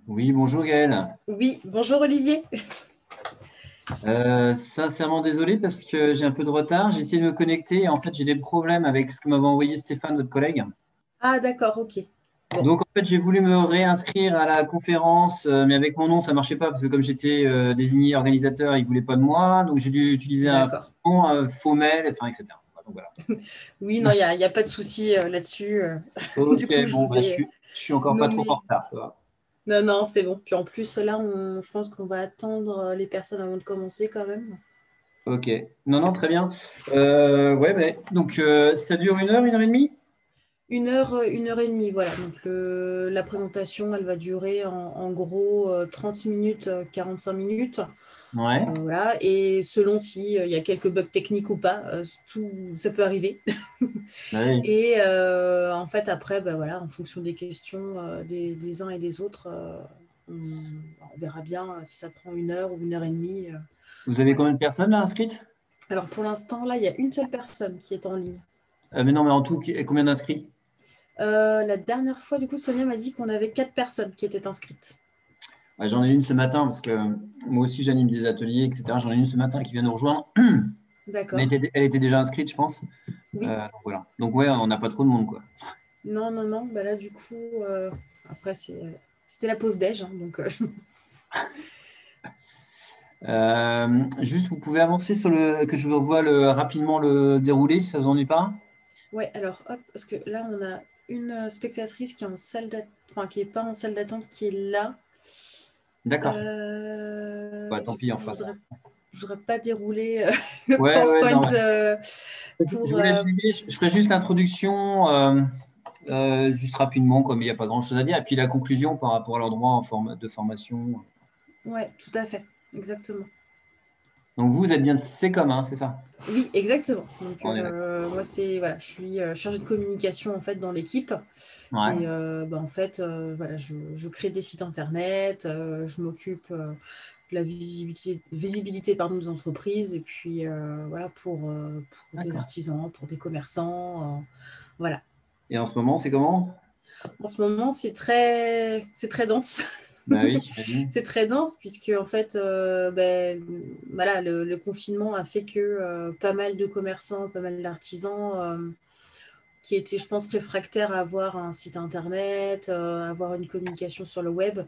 Oui, bonjour Gaël. Oui, bonjour Olivier. Sincèrement désolé parce que j'ai un peu de retard. J'ai essayé de me connecter et en fait j'ai des problèmes avec ce que m'avait envoyé Stéphane, votre collègue. Ah d'accord, ok. Bon, Donc en fait j'ai voulu me réinscrire à la conférence, mais avec mon nom ça marchait pas parce que comme j'étais désigné organisateur, il voulait pas de moi. Donc j'ai dû utiliser un faux d'accord. nom, un faux mail, enfin etc. Donc voilà. Oui, non, il y a pas de souci là-dessus. Ok, Du coup, je bon vous bah, ai je suis encore pas trop en nommé. retard, ça va. Non, non, c'est bon. Puis en plus, là, je pense qu'on va attendre les personnes avant de commencer quand même. Ok. Non, non, très bien. Ouais, mais donc ça dure une heure et demie? 1 heure et demie, voilà. Donc la présentation, elle va durer en gros 30 minutes, 45 minutes. Ouais. Voilà. Et selon si il y a quelques bugs techniques ou pas, tout, ça peut arriver. Bah oui. Et en fait, après, bah, voilà, en fonction des questions des uns et des autres, on verra bien si ça prend 1 heure ou 1 heure et demie. Vous avez Voilà. combien de personnes là inscrites? Alors pour l'instant, là, il y a une seule personne qui est en ligne. Mais non, mais en tout, combien d'inscrits? La dernière fois, du coup, Sonia m'a dit qu'on avait 4 personnes qui étaient inscrites. Ouais, j'en ai une ce matin parce que moi aussi j'anime des ateliers, etc. J'en ai une ce matin qui vient nous rejoindre. D'accord. Elle était déjà inscrite, je pense. Oui. Donc voilà. Donc ouais, on n'a pas trop de monde, quoi. Non, non, non. Bah là, du coup, après, c'était la pause déj, hein, donc Juste, vous pouvez avancer sur que je revoie rapidement le déroulé, si ça vous ennuie pas. ouais, alors hop, parce que là, on a une spectatrice qui est en salle d'attente, enfin, qui est pas en salle d'attente, qui est là. D'accord. Bah, tant Du pis, coup, en fait. je voudrais pas dérouler le Ouais, ouais, PowerPoint non, ouais. Je pour. vous laisse y aller. Je ferai juste l'introduction, juste rapidement, comme il n'y a pas grand-chose à dire. Et puis la conclusion par rapport à leur droit de formation. Ouais, tout à fait, exactement. Donc vous êtes bien c'est comme, hein, c'est ça? Oui, exactement. Donc On est d'accord. moi, c'est voilà, je suis chargée de communication en fait dans l'équipe Ouais, et bah, en fait, voilà, je crée des sites internet, je m'occupe de la visibilité pardon, des entreprises et puis voilà pour des d'accord. artisans, pour des commerçants, voilà. Et en ce moment, c'est comment? En ce moment, c'est très dense. Bah oui, j'imagine. C'est très dense puisque en fait, ben, voilà, le confinement a fait que pas mal de commerçants, pas mal d'artisans qui étaient, je pense, réfractaires à avoir un site internet, à avoir une communication sur le web,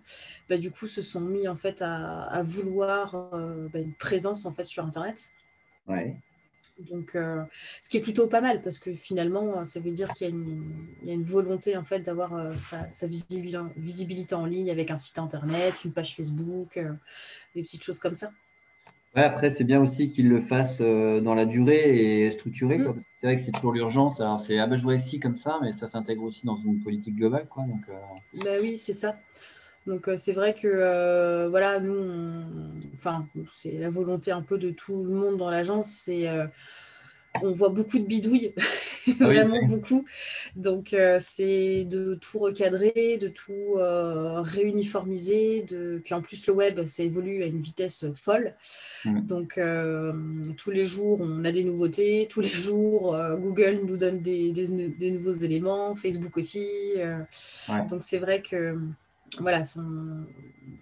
bah, du coup, se sont mis en fait à vouloir bah, une présence en fait sur internet. Ouais. Donc, ce qui est plutôt pas mal parce que finalement, ça veut dire qu'il y a une volonté en fait d'avoir sa visibilité en ligne avec un site internet, une page Facebook, des petites choses comme ça. Ouais, après, c'est bien aussi qu'ils le fassent dans la durée et structuré, Mm. quoi. Parce que c'est vrai que c'est toujours l'urgence. Alors, c'est, ah ben, je voudrais ci comme ça, mais ça s'intègre aussi dans une politique globale, quoi. Donc, Bah oui, c'est ça. Donc, c'est vrai que voilà, nous, enfin, c'est la volonté un peu de tout le monde dans l'agence, c'est on voit beaucoup de bidouilles, ah oui, vraiment beaucoup. Donc, c'est de tout recadrer, de tout réuniformiser. Puis en plus, le web, ça évolue à une vitesse folle. mm. Donc, tous les jours, on a des nouveautés. Tous les jours, Google nous donne des nouveaux éléments, Facebook aussi. Ouais. Donc, c'est vrai que voilà,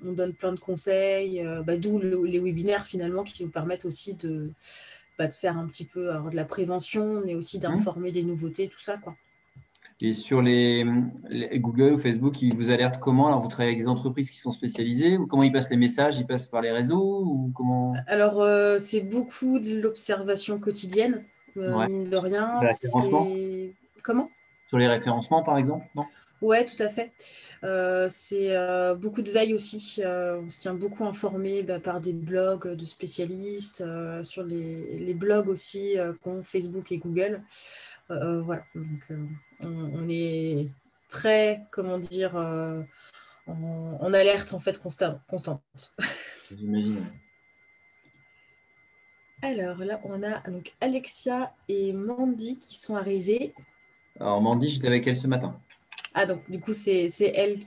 on donne plein de conseils, bah, d'où les webinaires finalement qui nous permettent aussi de faire un petit peu alors, de la prévention, mais aussi Mm. d'informer des nouveautés, tout ça, quoi. Et sur les Google ou Facebook, ils vous alertent comment? Alors, vous travaillez avec des entreprises qui sont spécialisées ou comment ils passent les messages? Ils passent par les réseaux ou comment? Alors, c'est beaucoup de l'observation quotidienne, Ouais. mine de rien. Le référencement? C'est. Comment? Sur les référencements, par exemple? Non? Ouais, tout à fait. C'est beaucoup de veille aussi. On se tient beaucoup informé bah, par des blogs de spécialistes, sur les blogs aussi qu'ont Facebook et Google. Voilà. Donc, on est très, comment dire, en alerte en fait constante. J'imagine. Alors là, on a donc Alexia et Mandy qui sont arrivées. Alors, Mandy, j'étais avec elle ce matin. Ah, donc du coup, c'est elle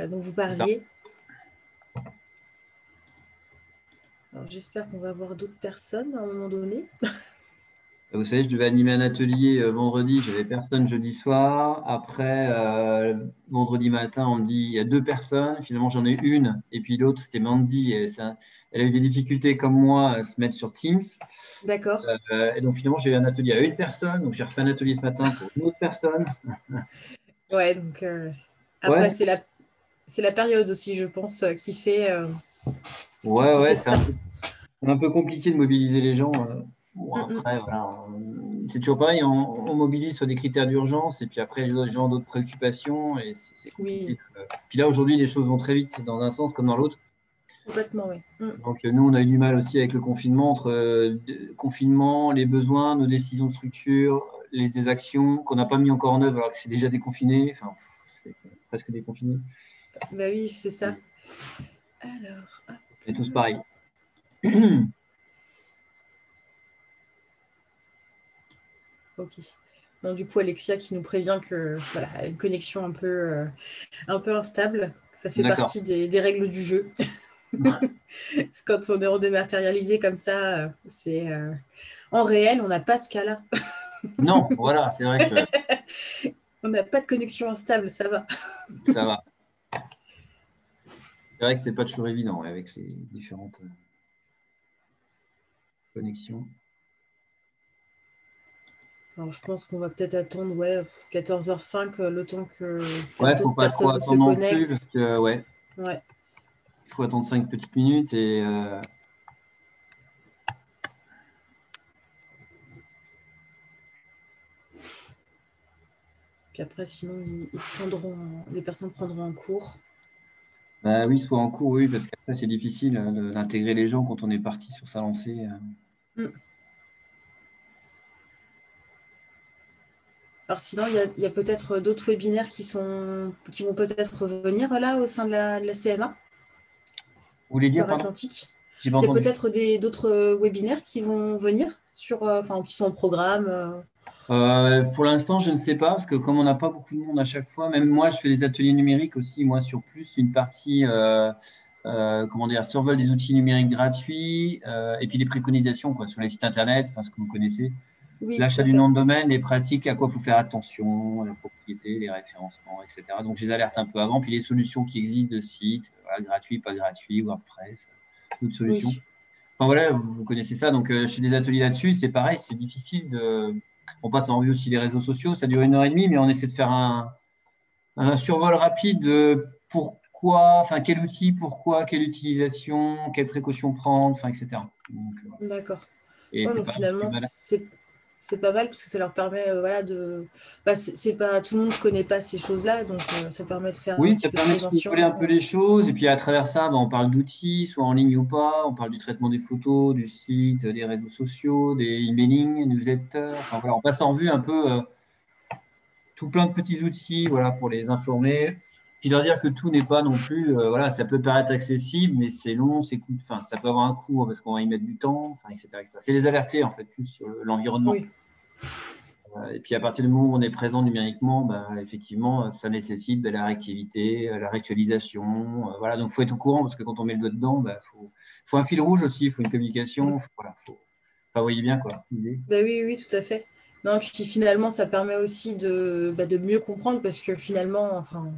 dont vous C'est ça. parliez. Alors, j'espère qu'on va avoir d'autres personnes à un moment donné. Vous savez, je devais animer un atelier vendredi, j'avais personne jeudi soir. Après, vendredi matin, on me dit il y a 2 personnes. Finalement, j'en ai une. Et puis l'autre, c'était Mandy. Et elle a eu des difficultés comme moi à se mettre sur Teams. D'accord. Et donc finalement, j'ai eu un atelier à 1 personne. Donc j'ai refait un atelier ce matin pour une autre personne. Ouais, donc Ouais, après, c'est la période aussi, je pense, ouais, qui fait ouais, ça. c'est un peu compliqué de mobiliser les gens. Bon, Mm, mm. après, voilà, c'est toujours pareil, on mobilise sur des critères d'urgence et puis après, les gens ont d'autres préoccupations et c'est Oui, compliqué. Puis là, aujourd'hui, les choses vont très vite dans un sens comme dans l'autre. complètement, oui. Mm. Donc, nous, on a eu du mal aussi avec le confinement, entre confinement, les besoins, nos décisions de structure, des actions qu'on n'a pas mis encore en œuvre alors que c'est déjà déconfiné. Enfin, c'est presque déconfiné. Bah oui, c'est ça. Alors, hop. On est tous pareils. Ok. Donc, du coup, Alexia qui nous prévient que voilà, elle a une connexion un peu instable. Ça fait D'accord. partie des règles du jeu. Quand on est en dématérialisé comme ça, c'est en réel, on n'a pas ce cas-là. Non, voilà, c'est vrai que On n'a pas de connexion instable, ça va. ça va. C'est vrai que c'est pas toujours évident ouais, avec les différentes connexions. Alors, je pense qu'on va peut-être attendre 14h05, le temps que Ouais, peut-être faut d'autres pas trop personnes se attendre non plus parce connectent. que ouais, Ouais. il faut attendre 5 petites minutes et Puis après, sinon, les personnes prendront en cours. bah oui, soit en cours, oui, parce qu'après c'est difficile d'intégrer les gens quand on est parti sur sa lancée. Mm. Alors sinon, il y a peut-être d'autres webinaires qui vont peut-être venir là au sein de la CMA, Vous voulez dire, pardon? Loire-Atlantique. J'ai pas Il y a entendu. peut-être d'autres webinaires qui vont venir enfin, qui sont au programme. Pour l'instant, je ne sais pas, parce que comme on n'a pas beaucoup de monde à chaque fois, même moi, je fais des ateliers numériques aussi, moi, sur plus une partie, comment dire, survol des outils numériques gratuits, et puis les préconisations, quoi, sur les sites Internet, enfin, ce que vous connaissez. Oui, tout L'achat à du fait. nom de domaine, les pratiques, à quoi il faut faire attention, la propriété, les référencements, etc. Donc, je les alerte un peu avant, puis les solutions qui existent de sites, voilà, gratuits, pas gratuits, WordPress, d'autres solutions. Oui. Enfin voilà, vous connaissez ça. Donc, je fais des ateliers là-dessus. C'est pareil, c'est difficile de. On passe en revue aussi les réseaux sociaux. Ça dure 1 heure et demie, mais on essaie de faire un survol rapide de pourquoi, enfin, quel outil, pourquoi, quelle utilisation, quelles précautions prendre, enfin, etc. Donc, D'accord. et Ouais, c'est donc pas finalement, mal. c'est pas mal parce que ça leur permet voilà, de. Bah, c'est pas, tout le monde ne connaît pas ces choses-là, donc ça permet de faire un Oui, petit ça peu de permet de survoler prévention. un peu les choses. Et puis à travers ça, ben, on parle d'outils, soit en ligne ou pas. On parle du traitement des photos, du site, des réseaux sociaux, des emailing, newsletters. Enfin voilà, on passe en revue un peu tout plein de petits outils voilà, pour les informer. Puis leur dire que tout n'est pas non plus, voilà, ça peut paraître accessible, mais c'est long, enfin, ça peut avoir un coût parce qu'on va y mettre du temps, enfin, etc., etc. C'est les alerter en fait plus sur l'environnement. Oui, Et puis à partir du moment où on est présent numériquement, bah, effectivement, ça nécessite de la réactivité, la réactualisation. Voilà, donc il faut être au courant parce que quand on met le doigt dedans, bah, faut un fil rouge aussi, il faut une communication. Voilà, enfin, vous voyez bien quoi, l'idée. bah oui, oui, tout à fait. Non, puis finalement, ça permet aussi de mieux comprendre parce que finalement, enfin,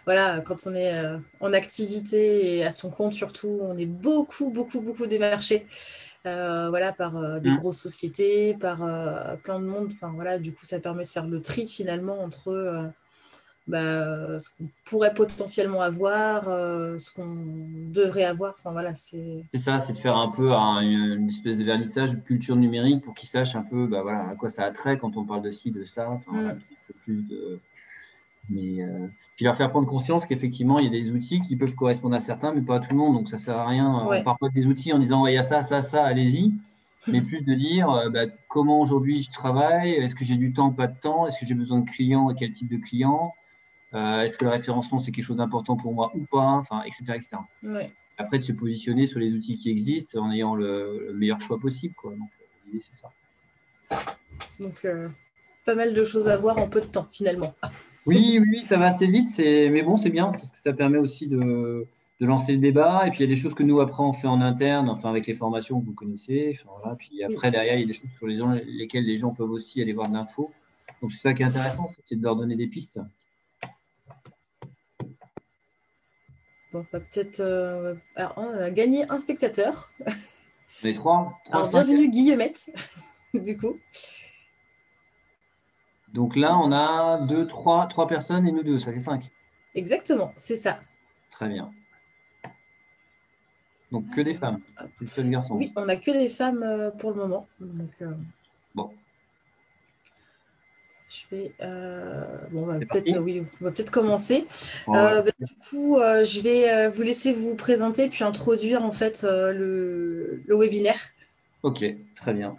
voilà, quand on est en activité et à son compte surtout, on est beaucoup démarché, voilà, par des Hum. grosses sociétés, par plein de monde. Enfin, voilà, du coup, ça permet de faire le tri finalement entre ce qu'on pourrait potentiellement avoir, ce qu'on devrait avoir. Enfin, voilà, c'est. C'est ça, c'est de faire un peu une espèce de vernissage de culture numérique pour qu'ils sachent un peu bah, voilà, à quoi ça a trait quand on parle de ci, de ça. Enfin, voilà, Mm. qu'il y ait un peu plus de. Mais, puis leur faire prendre conscience qu'effectivement, il y a des outils qui peuvent correspondre à certains, mais pas à tout le monde. Donc ça ne sert à rien. On Ouais, part pas des outils en disant ouais, il y a ça, ça, ça, allez-y. Mais plus de dire bah, comment aujourd'hui je travaille, est-ce que j'ai du temps, pas de temps, est-ce que j'ai besoin de clients et quel type de clients, est-ce que le référencement c'est quelque chose d'important pour moi ou pas, enfin, etc., etc. ouais. Après, de se positionner sur les outils qui existent en ayant le meilleur choix possible. Quoi. Donc, l'idée, c'est ça. Donc, pas mal de choses à voir en peu de temps finalement. Oui, oui, oui, ça va assez vite, mais bon, c'est bien parce que ça permet aussi de lancer le débat. Et puis, il y a des choses que nous, après, on fait en interne, enfin, avec les formations que vous connaissez. Enfin, voilà. Puis Oui. après, derrière, il y a des choses sur lesquelles les gens peuvent aussi aller voir de l'info. Donc, c'est ça qui est intéressant, c'est de leur donner des pistes. Bon, on va peut-être. Alors, on a gagné un spectateur. On est trois, Alors, cinq. bienvenue Guillemette, du coup. Donc là, on a trois personnes et nous deux, ça fait 5. Exactement, c'est ça. Très bien. Donc que des femmes, plus que de garçons. Oui, on n'a que des femmes pour le moment. Donc, Bon, je vais. Bon, on va c'est peut-être, parti. oui, on va peut-être commencer. Ouais. Du coup, je vais vous laisser vous présenter puis introduire en fait le webinaire. Ok, très bien.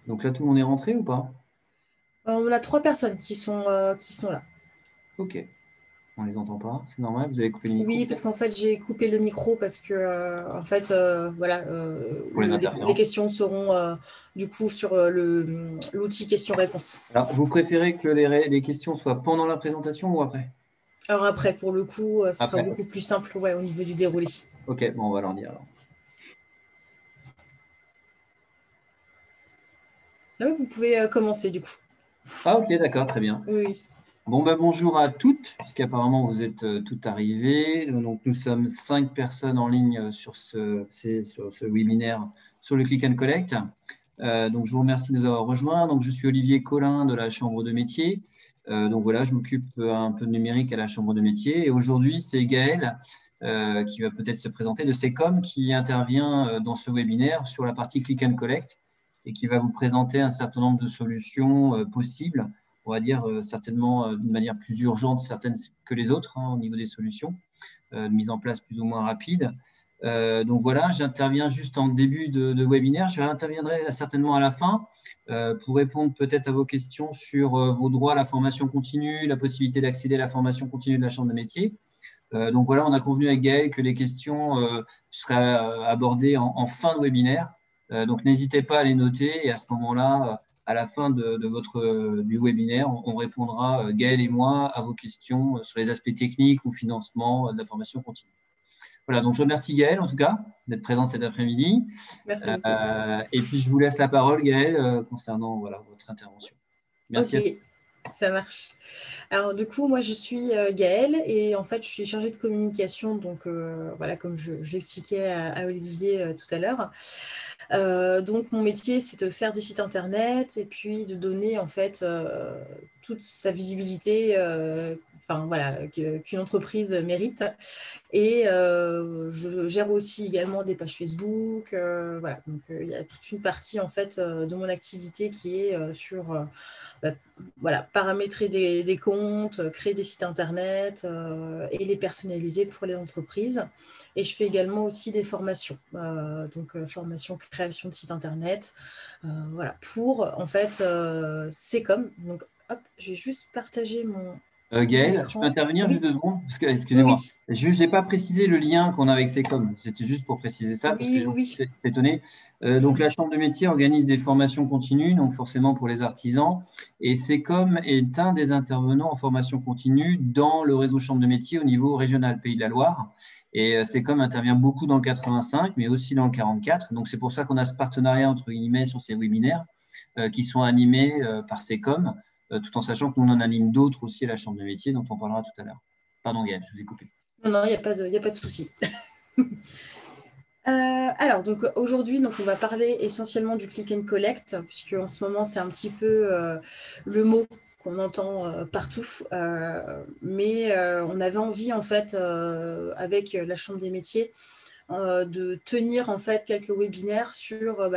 Donc là, tout le monde est rentré ou pas? On a 3 personnes qui sont là. Ok, on les entend pas, c'est normal, vous avez coupé le micro Oui, parce peut-être qu'en fait, j'ai coupé le micro parce que, en fait, voilà, pour les les interférences. questions seront du coup sur l'outil questions-réponses. Alors, vous préférez que les questions soient pendant la présentation ou après? Alors après, pour le coup, ce sera Après, beaucoup plus simple, ouais, au niveau du déroulé. ok, bon, on va leur dire alors. Là, vous pouvez commencer du coup. Ah ok, d'accord, très bien. Oui. Bon, ben, bonjour à toutes, puisqu'apparemment vous êtes toutes arrivées. Donc, nous sommes 5 personnes en ligne sur ce webinaire sur le Click and Collect. Donc, je vous remercie de nous avoir rejoints. Donc, je suis Olivier Collin de la Chambre de métier. Donc, voilà, je m'occupe un peu de numérique à la Chambre de métier. Et aujourd'hui, c'est Gaël qui va peut-être se présenter de Secom qui intervient dans ce webinaire sur la partie Click and Collect et qui va vous présenter un certain nombre de solutions possibles, on va dire certainement d'une manière plus urgente certaines que les autres au niveau des solutions, de mise en place plus ou moins rapide. Donc voilà, j'interviens juste en début de webinaire. J'interviendrai certainement à la fin pour répondre peut-être à vos questions sur vos droits à la formation continue, la possibilité d'accéder à la formation continue de la Chambre de métier. Donc voilà, on a convenu avec Gaël que les questions seraient abordées en fin de webinaire. Donc n'hésitez pas à les noter et à ce moment-là, à la fin du webinaire, on répondra, Gaël et moi, à vos questions sur les aspects techniques ou financement de la formation continue. Voilà, donc je remercie Gaël en tout cas d'être présent cet après-midi. Merci beaucoup. Et puis je vous laisse la parole, Gaël, concernant voilà, votre intervention. Merci Ok, à tous. ça marche. Alors du coup, moi je suis Gaëlle et en fait je suis chargée de communication, donc voilà, comme je l'expliquais à Olivier tout à l'heure. Donc mon métier c'est de faire des sites internet et puis de donner en fait toute sa visibilité, enfin voilà, qu'une entreprise mérite. Et je gère aussi également des pages Facebook. Voilà, donc il y a toute une partie en fait de mon activité qui est sur bah, voilà, paramétrer des comptes, créer des sites internet et les personnaliser pour les entreprises. Et je fais également aussi des formations, donc formation création de sites internet, voilà, pour en fait c'est comme donc hop, je vais juste partager mon Gaël, je peux écran. intervenir juste Oui, 2 secondes? oui, Excusez-moi. oui, Je n'ai pas précisé le lien qu'on a avec Secom. C'était juste pour préciser ça parce que oui, les gens oui, sont étonnés. Donc, la Chambre de métier organise des formations continues, donc forcément pour les artisans. Et Secom est un des intervenants en formation continue dans le réseau Chambre de métier au niveau régional Pays de la Loire. Et Secom intervient beaucoup dans le 85, mais aussi dans le 44. Donc, c'est pour ça qu'on a ce partenariat entre guillemets sur ces webinaires qui sont animés par Secom tout en sachant que nous en anime d'autres aussi à la Chambre de métier dont on parlera tout à l'heure. Pardon Gaël, je vous ai coupé. non, non, il y a pas de souci. Alors, donc aujourd'hui, donc, on va parler essentiellement du click and collect, puisque en ce moment, c'est un petit peu le mot qu'on entend partout. Mais on avait envie, en fait, avec la Chambre des métiers, de tenir en fait quelques webinaires sur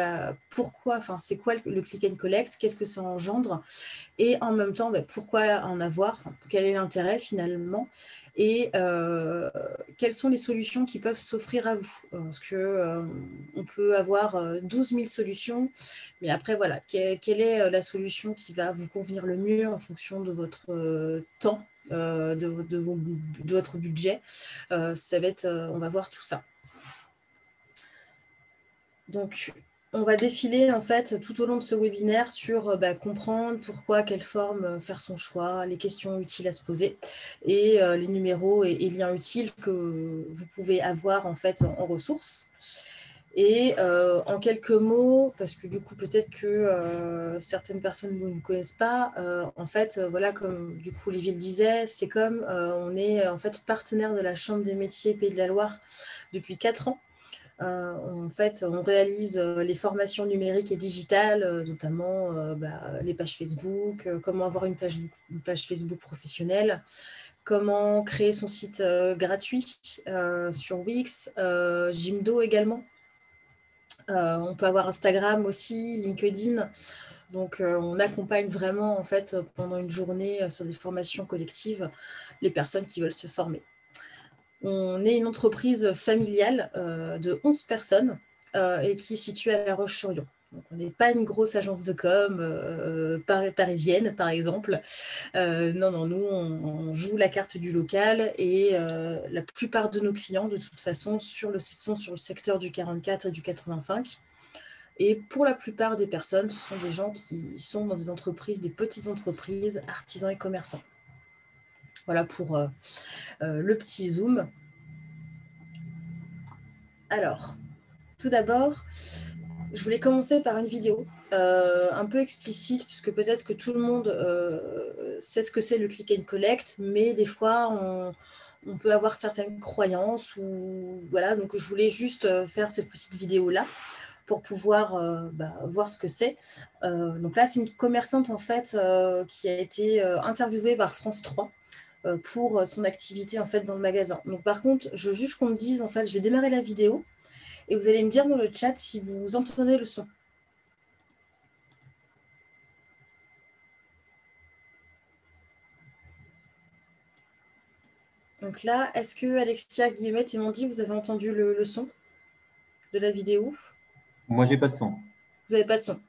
pourquoi, enfin c'est quoi le click and collect, qu'est-ce que ça engendre et en même temps pourquoi en avoir, quel est l'intérêt finalement et quelles sont les solutions qui peuvent s'offrir à vous. Parce que on peut avoir 12 000 solutions, mais après voilà, quelle est la solution qui va vous convenir le mieux en fonction de votre temps, de votre budget. Ça va être, on va voir tout ça. Donc, on va défiler en fait tout au long de ce webinaire sur comprendre pourquoi, quelle forme faire son choix, les questions utiles à se poser et les numéros et liens utiles que vous pouvez avoir en fait en ressources. Et en quelques mots, parce que du coup peut-être que certaines personnes ne connaissent pas, en fait voilà, comme du coup Olivier le disait, c'est comme on est en fait partenaire de la Chambre des métiers Pays de la Loire depuis 4 ans. En fait, on réalise les formations numériques et digitales, notamment les pages Facebook, comment avoir une page Facebook professionnelle, comment créer son site gratuit sur Wix, Jimdo également. On peut avoir Instagram aussi, LinkedIn. Donc, on accompagne vraiment en fait pendant une journée sur des formations collectives les personnes qui veulent se former. On est une entreprise familiale de 11 personnes et qui est située à La Roche-sur-Yon. Donc, on n'est pas une grosse agence de com parisienne, par exemple. Non, nous, on joue la carte du local et la plupart de nos clients, de toute façon, sont sur le secteur du 44 et du 85. Et pour la plupart des personnes, ce sont des gens qui sont dans des entreprises, des petites entreprises, artisans et commerçants. Voilà pour le petit zoom. Alors, tout d'abord, je voulais commencer par une vidéo un peu explicite, puisque peut-être que tout le monde sait ce que c'est le click and collect, mais des fois, on peut avoir certaines croyances. Voilà, donc je voulais juste faire cette petite vidéo-là pour pouvoir voir ce que c'est. Donc là, c'est une commerçante en fait qui a été interviewée par France 3 pour son activité en fait dans le magasin. Donc par contre, je veux juste qu'on me dise, en fait, je vais démarrer la vidéo et vous allez me dire dans le chat si vous entendez le son. Donc là, est-ce que Alexia, Guillemette et Mandy, vous avez entendu le son de la vidéo? Moi, j'ai pas de son. Vous n'avez pas de son?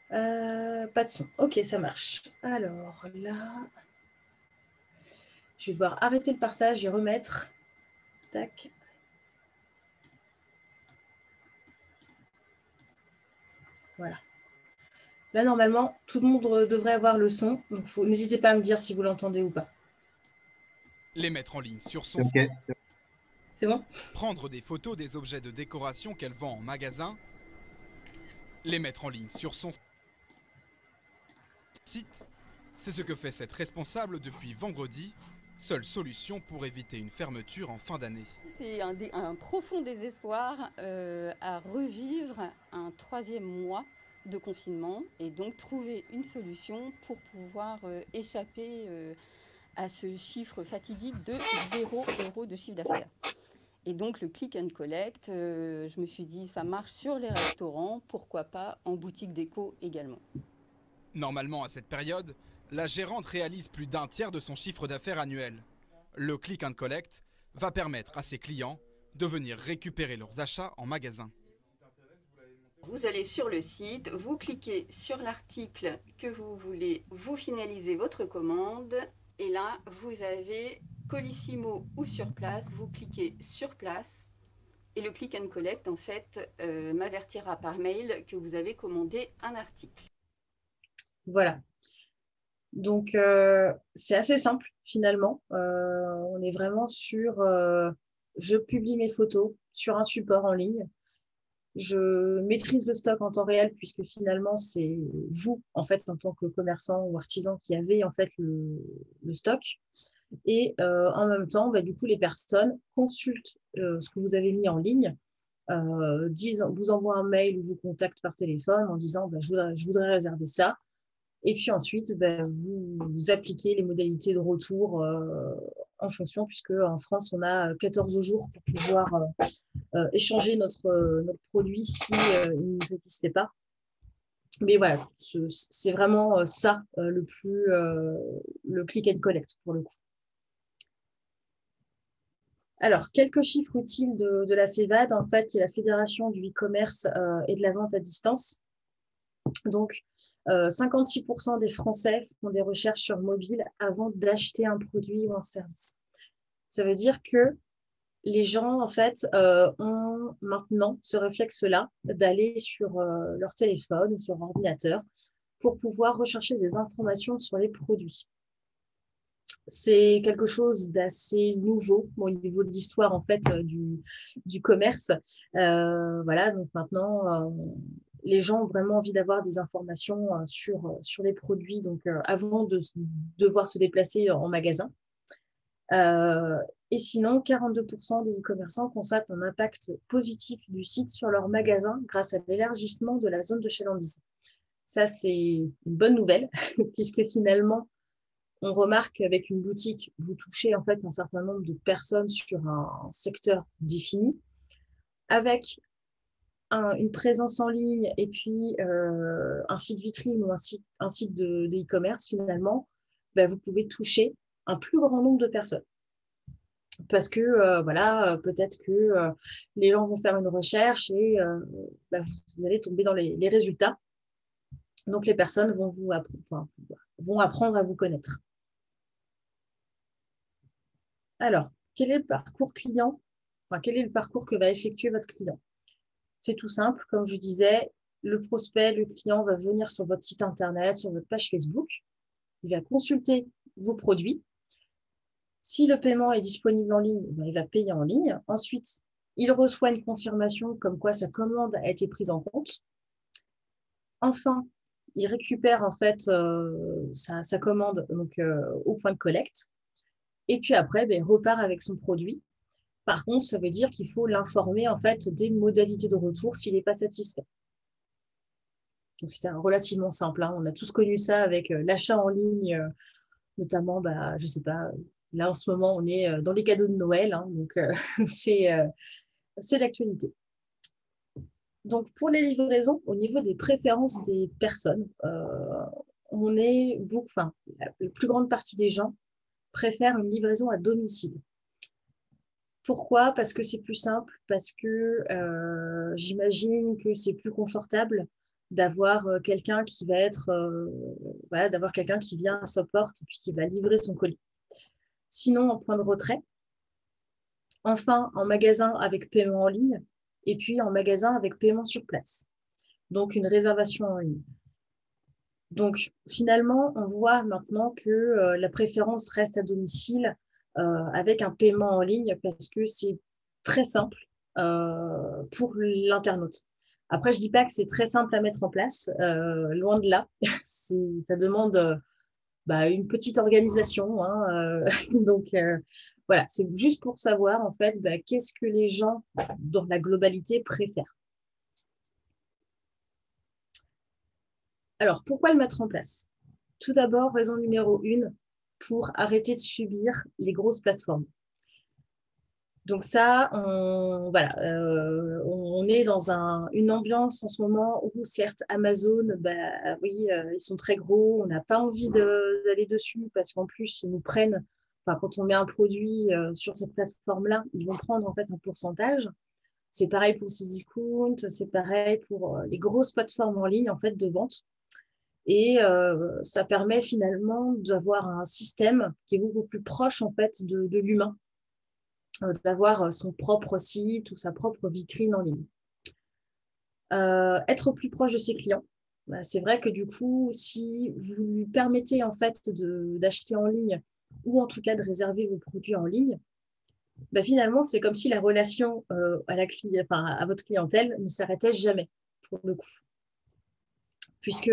Pas de son. Ok, ça marche. Alors là, je vais devoir arrêter le partage et remettre. Tac. Voilà. Là, normalement, tout le monde devrait avoir le son. Donc, n'hésitez pas à me dire si vous l'entendez ou pas. Les mettre en ligne sur son Ok. C'est bon? prendre des photos des objets de décoration qu'elle vend en magasin, les mettre en ligne sur son site. C'est ce que fait cette responsable depuis vendredi. Seule solution pour éviter une fermeture en fin d'année. C'est un profond désespoir à revivre un 3e mois de confinement et donc trouver une solution pour pouvoir échapper à ce chiffre fatidique de 0 € de chiffre d'affaires. Et donc le click and collect, je me suis dit ça marche sur les restaurants, pourquoi pas en boutique déco également. Normalement, à cette période, la gérante réalise plus d'un tiers de son chiffre d'affaires annuel. Le click and collect va permettre à ses clients de venir récupérer leurs achats en magasin. Vous allez sur le site, vous cliquez sur l'article que vous voulez, vous finalisez votre commande et là vous avez Colissimo ou sur place, vous cliquez sur place et le click and collect en fait m'avertira par mail que vous avez commandé un article. Voilà. Donc, c'est assez simple finalement. On est vraiment sur je publie mes photos sur un support en ligne. Je maîtrise le stock en temps réel puisque finalement, c'est vous, en fait, en tant que commerçant ou artisan qui avez en fait le stock. Et en même temps, du coup, les personnes consultent ce que vous avez mis en ligne, vous envoient un mail ou vous contactent par téléphone en disant je voudrais réserver ça. Et puis ensuite, vous appliquez les modalités de retour en fonction, puisque en France, on a 14 jours pour pouvoir échanger notre produit si il ne nous satisfait pas. Mais voilà, c'est vraiment ça le click and collect pour le coup. Alors, quelques chiffres utiles de la FEVAD, en fait, qui est la Fédération du e-commerce et de la vente à distance. Donc, 56% des Français font des recherches sur mobile avant d'acheter un produit ou un service. Ça veut dire que les gens, en fait, ont ont maintenant ce réflexe-là d'aller sur leur téléphone ou sur leur ordinateur pour pouvoir rechercher des informations sur les produits. C'est quelque chose d'assez nouveau au niveau de l'histoire en fait du commerce. Voilà, donc maintenant, les gens ont vraiment envie d'avoir des informations sur les produits donc, avant de devoir se déplacer en magasin. Et sinon, 42% des e-commerçants constatent un impact positif du site sur leur magasin grâce à l'élargissement de la zone de chalandise. Ça, c'est une bonne nouvelle, puisque finalement, on remarque qu'avec une boutique, vous touchez en fait un certain nombre de personnes sur un secteur défini. Avec une présence en ligne et puis un site vitrine ou un site de e-commerce, finalement, vous pouvez toucher un plus grand nombre de personnes. Parce que voilà, peut-être que les gens vont faire une recherche et vous allez tomber dans les résultats. Donc, les personnes vont apprendre à vous connaître. Alors, quel est le parcours client? Quel est le parcours que va effectuer votre client? C'est tout simple, comme je disais, le prospect, le client va venir sur votre site internet, sur votre page Facebook, il va consulter vos produits. Si le paiement est disponible en ligne, il va payer en ligne. Ensuite, il reçoit une confirmation comme quoi sa commande a été prise en compte. Enfin, il récupère en fait sa commande donc, au point de collecte. Et puis après, il repart avec son produit. Par contre, ça veut dire qu'il faut l'informer en fait des modalités de retour s'il n'est pas satisfait. Donc, c'était relativement simple. Hein. On a tous connu ça avec l'achat en ligne, notamment, je ne sais pas, là en ce moment, on est dans les cadeaux de Noël. Hein, donc, c'est l'actualité. Donc, pour les livraisons, au niveau des préférences des personnes, on est la plus grande partie des gens préfèrent une livraison à domicile. Pourquoi? Parce que c'est plus simple, parce que j'imagine que c'est plus confortable d'avoir quelqu'un qui va être, d'avoir quelqu'un qui vient à sa porte et puis qui va livrer son colis. Sinon, en point de retrait, enfin, en magasin avec paiement en ligne, et puis en magasin avec paiement sur place. Donc, une réservation en ligne. Donc, finalement, on voit maintenant que la préférence reste à domicile avec un paiement en ligne parce que c'est très simple pour l'internaute. Après, je ne dis pas que c'est très simple à mettre en place, loin de là. Ça demande une petite organisation. Hein, donc, voilà, c'est juste pour savoir, en fait, qu'est-ce que les gens, dans la globalité, préfèrent. Alors, pourquoi le mettre en place? Tout d'abord, raison numéro 1, pour arrêter de subir les grosses plateformes. Donc ça, on est dans une ambiance en ce moment où, certes, Amazon, oui, ils sont très gros, on n'a pas envie d'aller dessus parce qu'en plus, ils nous prennent, quand on met un produit sur cette plateforme-là, ils vont prendre en fait un pourcentage. C'est pareil pour Cdiscount, c'est pareil pour les grosses plateformes en ligne en fait, de vente. Et ça permet finalement d'avoir un système qui est beaucoup plus proche en fait, de l'humain, d'avoir son propre site ou sa propre vitrine en ligne. Être plus proche de ses clients. C'est vrai que du coup, si vous lui permettez en fait d'acheter en ligne ou en tout cas de réserver vos produits en ligne, finalement, c'est comme si la relation à votre clientèle ne s'arrêtait jamais, pour le coup. Puisque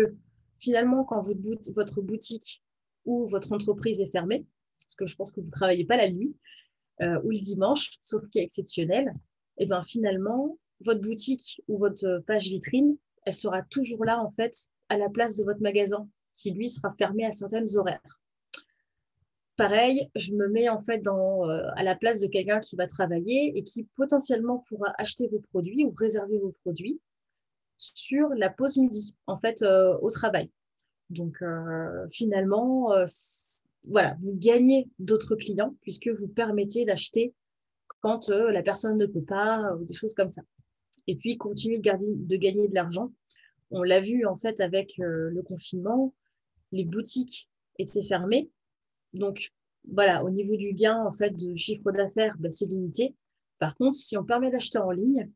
finalement, quand votre boutique ou votre entreprise est fermée, parce que je pense que vous ne travaillez pas la nuit ou le dimanche, sauf cas exceptionnel, et finalement, votre boutique ou votre page vitrine, elle sera toujours là, en fait, à la place de votre magasin, qui, lui, sera fermé à certaines horaires. Pareil, je me mets, en fait, à la place de quelqu'un qui va travailler et qui, potentiellement, pourra acheter vos produits ou réserver vos produits sur la pause midi, en fait, au travail. Donc, finalement, voilà, vous gagnez d'autres clients puisque vous permettez d'acheter quand la personne ne peut pas ou des choses comme ça. Et puis, continuer de gagner de l'argent. On l'a vu, en fait, avec le confinement, les boutiques étaient fermées. Donc, voilà, au niveau du gain, en fait, de chiffre d'affaires, c'est limité. Par contre, si on permet d'acheter en ligne,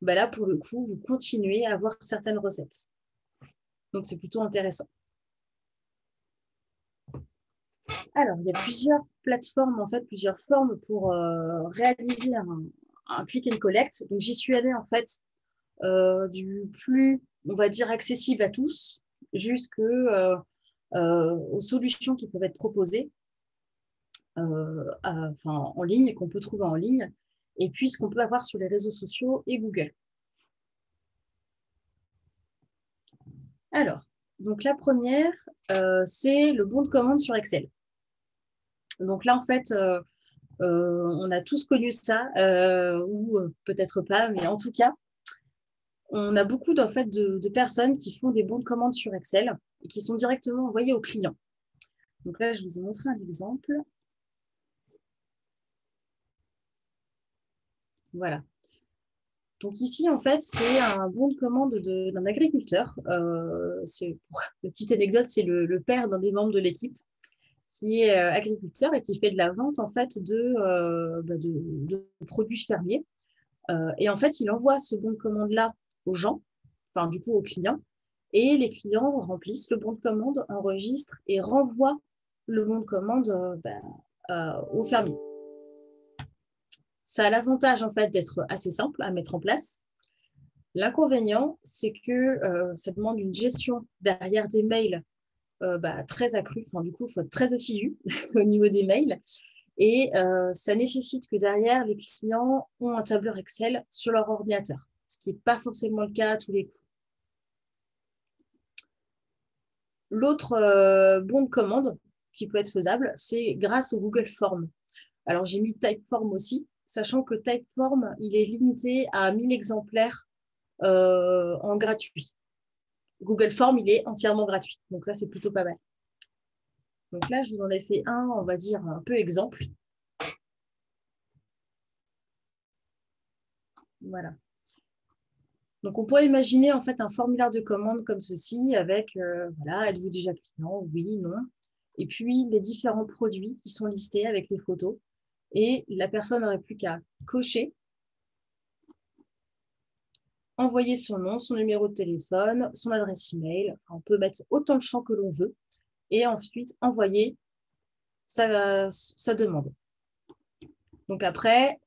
bah là, pour le coup, vous continuez à avoir certaines recettes. Donc, c'est plutôt intéressant. Alors, il y a plusieurs plateformes, en fait, plusieurs formes pour réaliser un click and collect. Donc, j'y suis allée, en fait, du plus, on va dire, accessible à tous, jusqu'aux solutions qui peuvent être proposées en ligne, qu'on peut trouver en ligne, et puis ce qu'on peut avoir sur les réseaux sociaux et Google. Alors, donc la première, c'est le bon de commande sur Excel. Donc là, en fait, on a tous connu ça, ou peut-être pas, mais en tout cas, on a beaucoup en fait, de personnes qui font des bons de commande sur Excel et qui sont directement envoyés aux clients. Donc là, je vous ai montré un exemple. Voilà. Donc ici, en fait, c'est un bon de commande d'un agriculteur. Pour la petite anecdote, c'est le père d'un des membres de l'équipe qui est agriculteur et qui fait de la vente en fait de produits fermiers. Et en fait, il envoie ce bon de commande-là aux gens, enfin du coup aux clients, et les clients remplissent le bon de commande, enregistrent et renvoient le bon de commande aux fermiers. Ça a l'avantage en fait d'être assez simple à mettre en place. L'inconvénient, c'est que ça demande une gestion derrière des mails très accrue. Enfin, du coup, il faut être très assidu au niveau des mails. Et ça nécessite que derrière, les clients ont un tableur Excel sur leur ordinateur, ce qui n'est pas forcément le cas à tous les coups. L'autre bon de commande qui peut être faisable, c'est grâce au Google Form. Alors, j'ai mis Typeform aussi, sachant que Typeform, il est limité à 1000 exemplaires en gratuit. Google Form, il est entièrement gratuit. Donc là, c'est plutôt pas mal. Donc là, je vous en ai fait un, on va dire, un peu exemple. Voilà. Donc, on pourrait imaginer en fait un formulaire de commande comme ceci avec, voilà, êtes-vous déjà client? Oui, non. Et puis, les différents produits qui sont listés avec les photos. Et la personne n'aurait plus qu'à cocher, envoyer son nom, son numéro de téléphone, son adresse email. Enfin, on peut mettre autant de champs que l'on veut. Et ensuite, envoyer sa demande. Donc après,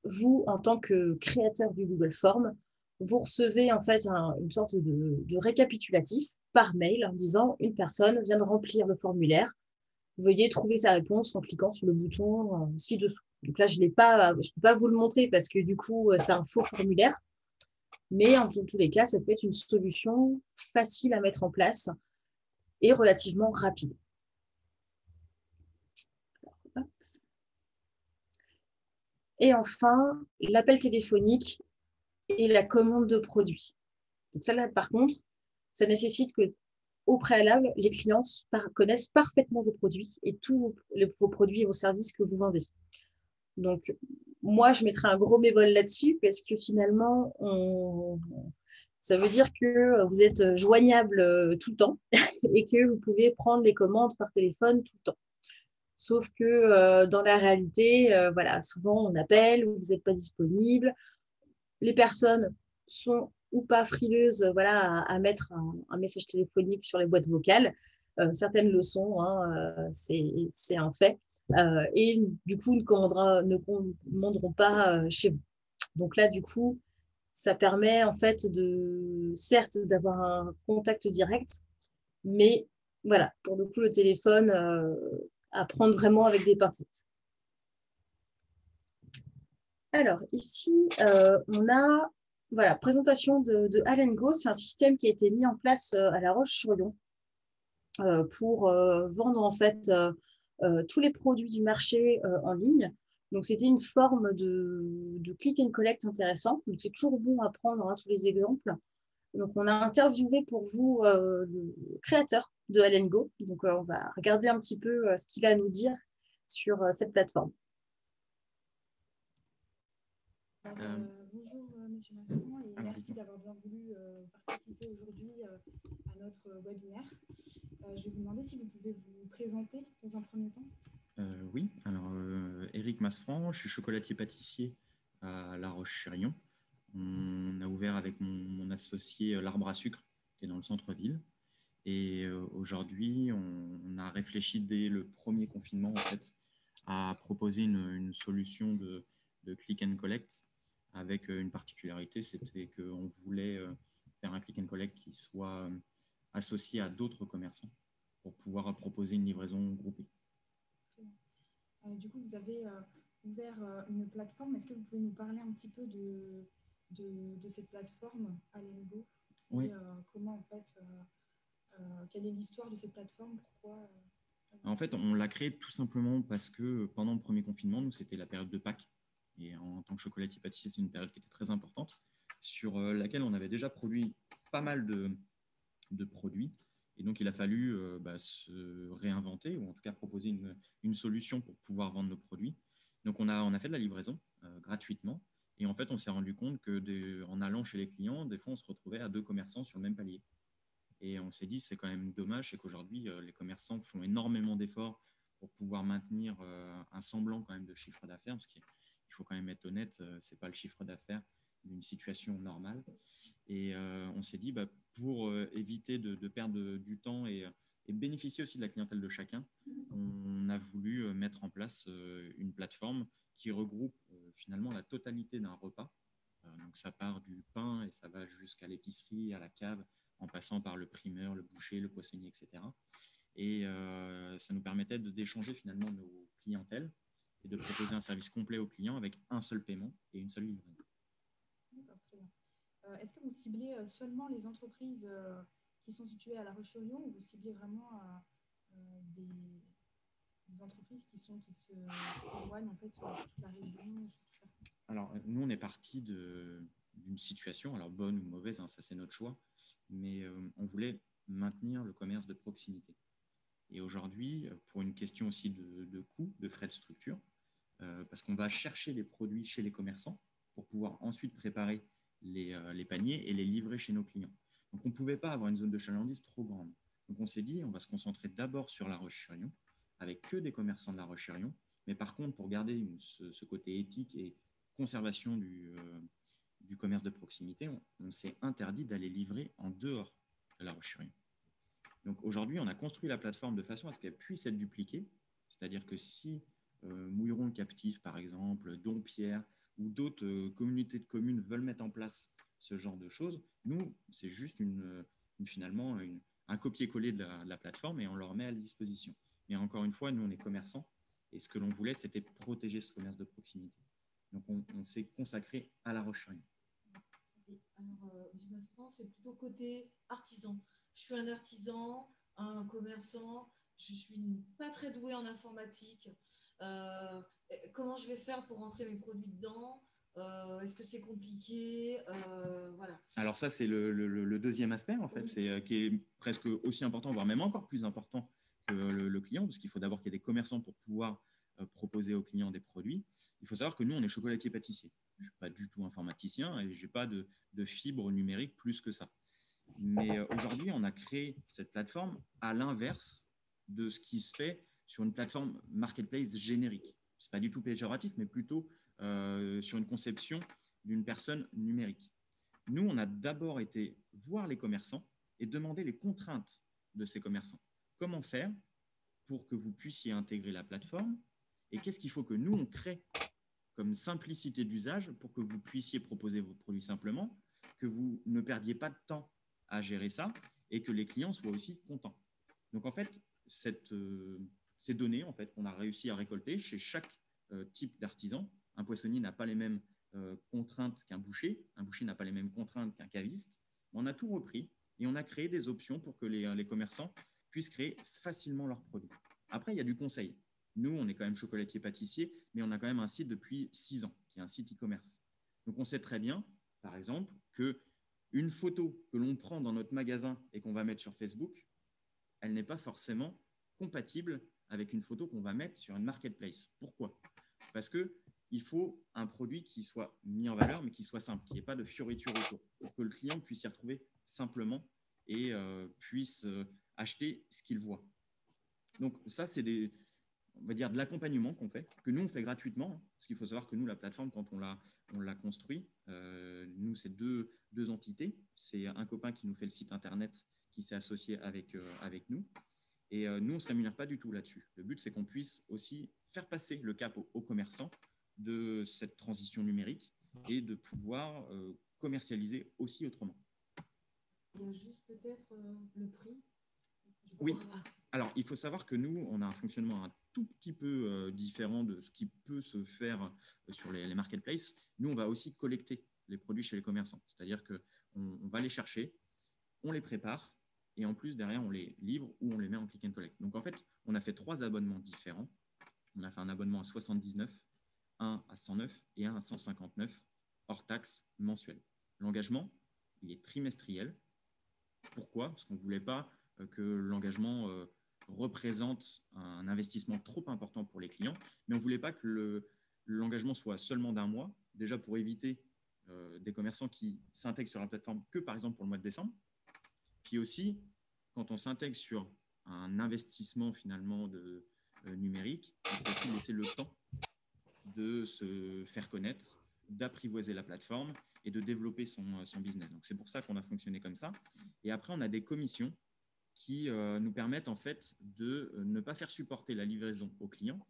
vous, en tant que créateur du Google Form, vous recevez en fait une sorte de récapitulatif par mail en disant une personne vient de remplir le formulaire, veuillez trouver sa réponse en cliquant sur le bouton ci-dessous. Donc là, je ne peux pas vous le montrer parce que du coup, c'est un faux formulaire. Mais en tous les cas, ça peut être une solution facile à mettre en place et relativement rapide. Et enfin, l'appel téléphonique et la commande de produits. Donc ça, là, par contre, ça nécessite que, au préalable, les clients connaissent parfaitement vos produits et tous vos produits et vos services que vous vendez. Donc, moi, je mettrai un gros bémol là-dessus parce que finalement, ça veut dire que vous êtes joignable tout le temps et que vous pouvez prendre les commandes par téléphone tout le temps. Sauf que dans la réalité, voilà, souvent on appelle ou vous n'êtes pas disponible. Les personnes sont ou pas frileuses voilà, à mettre un message téléphonique sur les boîtes vocales. Certaines le sont, hein, c'est un fait. Et du coup, ne commanderont pas chez vous. Donc là, du coup, ça permet en fait certes d'avoir un contact direct, mais voilà, pour le coup, le téléphone, à prendre vraiment avec des pincettes. Alors, ici, on a voilà, présentation de Allengo. C'est un système qui a été mis en place à La Roche-sur-Yon pour vendre en fait tous les produits du marché en ligne. Donc, c'était une forme de click and collect intéressant. Donc, c'est toujours bon à prendre tous les exemples. Donc, on a interviewé pour vous le créateur de Allengo. Donc, on va regarder un petit peu ce qu'il a à nous dire sur cette plateforme. Bonjour Monsieur Macron et merci d'avoir bien voulu participer aujourd'hui à notre webinaire. Je vais vous demander si vous pouvez vous présenter dans un premier temps. Oui, alors Éric Masseran, je suis chocolatier pâtissier à La Roche-sur-Yon. On a ouvert avec mon associé l'Arbre à Sucre, qui est dans le centre-ville. Et aujourd'hui, on a réfléchi dès le premier confinement, en fait, à proposer une solution de click and collect avec une particularité, c'était qu'on voulait faire un click and collect qui soit associé à d'autres commerçants pour pouvoir proposer une livraison groupée. Du coup, vous avez ouvert une plateforme. Est-ce que vous pouvez nous parler un petit peu de cette plateforme Allengo? Oui. Et comment, en fait, quelle est l'histoire de cette plateforme? Pourquoi En fait, on l'a créée tout simplement parce que pendant le premier confinement, nous, c'était la période de Pâques. Et en tant que chocolatier pâtissier, c'est une période qui était très importante, sur laquelle on avait déjà produit pas mal de produits. Et donc, il a fallu se réinventer, ou en tout cas proposer une solution pour pouvoir vendre nos produits. Donc, on a fait de la livraison gratuitement. Et en fait, on s'est rendu compte qu'en allant chez les clients, des fois, on se retrouvait à 2 commerçants sur le même palier. Et on s'est dit, c'est quand même dommage, c'est qu'aujourd'hui, les commerçants font énormément d'efforts pour pouvoir maintenir un semblant quand même de chiffre d'affaires, parce qu'il faut quand même être honnête, ce n'est pas le chiffre d'affaires d'une situation normale. Et on s'est dit, pour éviter de perdre du temps et bénéficier aussi de la clientèle de chacun, on a voulu mettre en place une plateforme qui regroupe finalement la totalité d'un repas. Donc ça part du pain et ça va jusqu'à l'épicerie, à la cave, en passant par le primeur, le boucher, le poissonnier, etc. Et ça nous permettait d'échanger finalement nos clientèles et de proposer un service complet aux clients avec un seul paiement et une seule livraison. D'accord, très bien. Est-ce que vous ciblez seulement les entreprises qui sont situées à La Roche-sur-Yon, ou vous ciblez vraiment des entreprises qui s'éloignent en fait sur toute la région? Alors, nous, on est parti d'une situation, alors bonne ou mauvaise, hein, ça c'est notre choix, mais on voulait maintenir le commerce de proximité. Et aujourd'hui, pour une question aussi de coût, de frais de structure, parce qu'on va chercher les produits chez les commerçants pour pouvoir ensuite préparer les paniers et les livrer chez nos clients. Donc, on ne pouvait pas avoir une zone de chalandise trop grande. Donc, on s'est dit, on va se concentrer d'abord sur La Roche-sur-Yon, avec que des commerçants de La Roche-sur-Yon. Mais par contre, pour garder ce côté éthique et conservation du commerce de proximité, on s'est interdit d'aller livrer en dehors de La Roche-sur-Yon. Donc aujourd'hui, on a construit la plateforme de façon à ce qu'elle puisse être dupliquée, c'est-à-dire que si Mouilleron le Captif, par exemple, Dompierre ou d'autres communautés de communes veulent mettre en place ce genre de choses, nous, c'est juste finalement un copier-coller de la plateforme et on leur met à disposition. Mais encore une fois, nous, on est commerçants et ce que l'on voulait, c'était protéger ce commerce de proximité. Donc, on s'est consacré à La Roche-sur-Yon. Alors, Business France, c'est plutôt côté artisan. Je suis un artisan, un commerçant, je ne suis pas très douée en informatique. Comment je vais faire pour rentrer mes produits dedans? Est-ce que c'est compliqué? Voilà. Alors ça, c'est le deuxième aspect, en fait, oui. Qui est presque aussi important, voire même encore plus important que le client, parce qu'il faut d'abord qu'il y ait des commerçants pour pouvoir proposer aux clients des produits. Il faut savoir que nous, on est chocolatier pâtissier. Je ne suis pas du tout informaticien et je n'ai pas de fibre numérique plus que ça. Mais aujourd'hui, on a créé cette plateforme à l'inverse de ce qui se fait sur une plateforme marketplace générique. Ce n'est pas du tout péjoratif, mais plutôt sur une conception d'une personne numérique. Nous, on a d'abord été voir les commerçants et demander les contraintes de ces commerçants. Comment faire pour que vous puissiez intégrer la plateforme et qu'est-ce qu'il faut que nous, on crée comme simplicité d'usage pour que vous puissiez proposer vos produits simplement, que vous ne perdiez pas de temps à gérer ça et que les clients soient aussi contents. Donc, en fait, ces données en fait, qu'on a réussi à récolter chez chaque type d'artisan, un poissonnier n'a pas les mêmes contraintes qu'un boucher n'a pas les mêmes contraintes qu'un caviste, on a tout repris et on a créé des options pour que les commerçants puissent créer facilement leurs produits. Après, il y a du conseil. Nous, on est quand même chocolatier pâtissier, mais on a quand même un site depuis 6 ans, qui est un site e-commerce. Donc, on sait très bien, par exemple, qu'une photo que l'on prend dans notre magasin et qu'on va mettre sur Facebook, elle n'est pas forcément compatible avec une photo qu'on va mettre sur une marketplace. Pourquoi? Parce qu'il faut un produit qui soit mis en valeur, mais qui soit simple, qu'il n'y ait pas de fioritures autour, pour que le client puisse s'y retrouver simplement et puisse acheter ce qu'il voit. Donc ça, c'est on va dire, de l'accompagnement qu'on fait, que nous, on fait gratuitement. Hein, parce qu'il faut savoir que nous, la plateforme, quand on l'a construit, nous, c'est deux entités. C'est un copain qui nous fait le site Internet qui s'est associé avec nous. Et nous, on ne se rémunère pas du tout là-dessus. Le but, c'est qu'on puisse aussi faire passer le cap aux commerçants de cette transition numérique et de pouvoir commercialiser aussi autrement. Et juste peut-être le prix. Oui. Alors, il faut savoir que nous, on a un fonctionnement un tout petit peu différent de ce qui peut se faire sur les marketplaces. Nous, on va aussi collecter les produits chez les commerçants. C'est-à-dire qu'on va les chercher, on les prépare et en plus, derrière, on les livre ou on les met en click and collect. Donc, en fait, on a fait 3 abonnements différents. On a fait un abonnement à 79, un à 109 et un à 159 hors taxe mensuel. L'engagement, il est trimestriel. Pourquoi ? Parce qu'on ne voulait pas que l'engagement représente un investissement trop important pour les clients, mais on ne voulait pas que l'engagement soit seulement d'1 mois, déjà pour éviter des commerçants qui s'intègrent sur la plateforme que par exemple pour le mois de décembre. Puis aussi, quand on s'intègre sur un investissement finalement numérique, il faut aussi laisser le temps de se faire connaître, d'apprivoiser la plateforme et de développer son business. Donc, c'est pour ça qu'on a fonctionné comme ça. Et après, on a des commissions qui nous permettent en fait de ne pas faire supporter la livraison aux clients.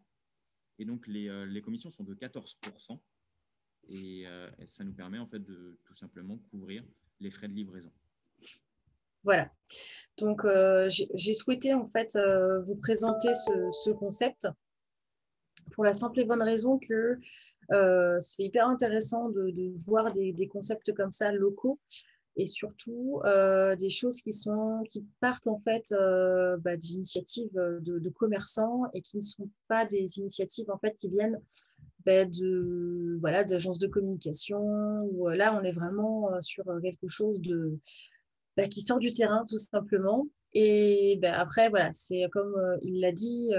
Et donc, les commissions sont de 14%. Et ça nous permet en fait de tout simplement couvrir les frais de livraison. Voilà. Donc, j'ai souhaité en fait vous présenter ce concept pour la simple et bonne raison que c'est hyper intéressant de voir des concepts comme ça locaux et surtout des choses qui partent en fait des initiatives de commerçants et qui ne sont pas des initiatives en fait qui viennent d'agences de communication où là on est vraiment sur quelque chose qui sort du terrain tout simplement. Et après, voilà, c'est comme il l'a dit,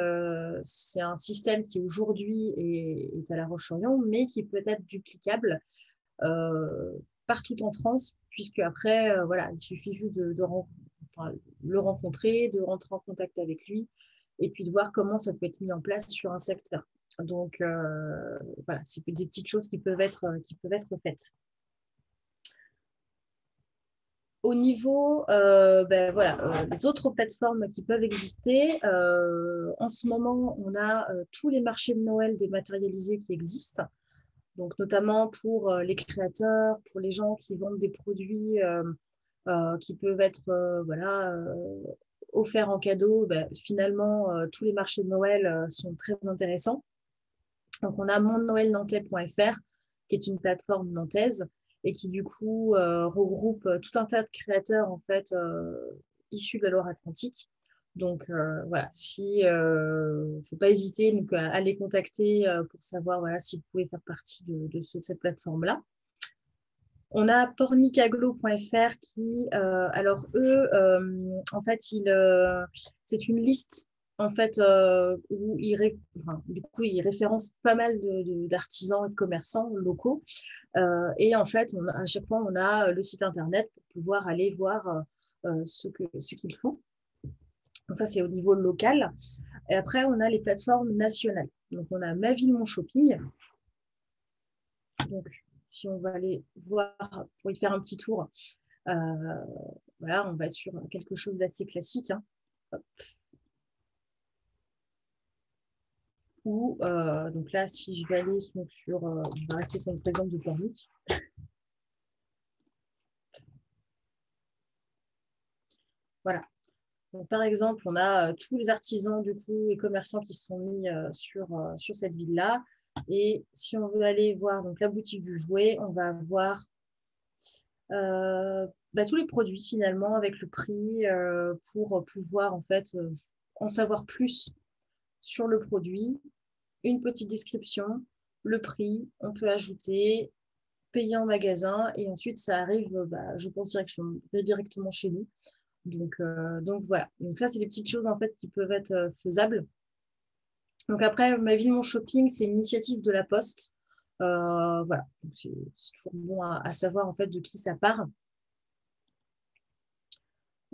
c'est un système qui aujourd'hui est à La Roche-sur-Yon, mais qui peut être duplicable partout en France, puisque après, voilà, il suffit juste de le rencontrer, de rentrer en contact avec lui, et puis de voir comment ça peut être mis en place sur un secteur. Donc, voilà, c'est des petites choses qui peuvent être faites. Au niveau les autres plateformes qui peuvent exister, en ce moment, on a tous les marchés de Noël dématérialisés qui existent, donc notamment pour les créateurs, pour les gens qui vendent des produits qui peuvent être offerts en cadeau. Finalement, tous les marchés de Noël sont très intéressants. Donc, on a mondenoelnantais.fr, qui est une plateforme nantaise, et qui du coup regroupe tout un tas de créateurs en fait issus de la Loire-Atlantique. Donc voilà, faut pas hésiter donc, à les contacter pour savoir si vous pouvez faire partie de cette plateforme-là. On a pornicaglo.fr qui, alors eux, en fait, c'est une liste en fait où ils référencent pas mal d'artisans et de commerçants locaux. Et en fait, à chaque fois, on a le site internet pour pouvoir aller voir ce qu'ils font. Donc ça, c'est au niveau local. Et après, on a les plateformes nationales. Donc, on a Ma Ville, Mon Shopping. Donc, si on va aller voir, pour y faire un petit tour, voilà, on va être sur quelque chose d'assez classique. Hein. Hop. Donc là, si je vais aller sur, on va rester sur le exemple de Pornic. Voilà. Donc, par exemple, on a tous les artisans du coup et commerçants qui sont mis sur cette ville-là. Et si on veut aller voir donc, la boutique du jouet, on va voir tous les produits finalement avec le prix pour pouvoir en fait en savoir plus sur le produit, une petite description, le prix, on peut ajouter, payer en magasin et ensuite ça arrive, je pense directement chez nous. Donc voilà. Donc ça, c'est des petites choses en fait qui peuvent être faisables. Donc après, Ma Ville, Mon Shopping, c'est une initiative de la Poste. Voilà. C'est toujours bon à savoir en fait de qui ça part.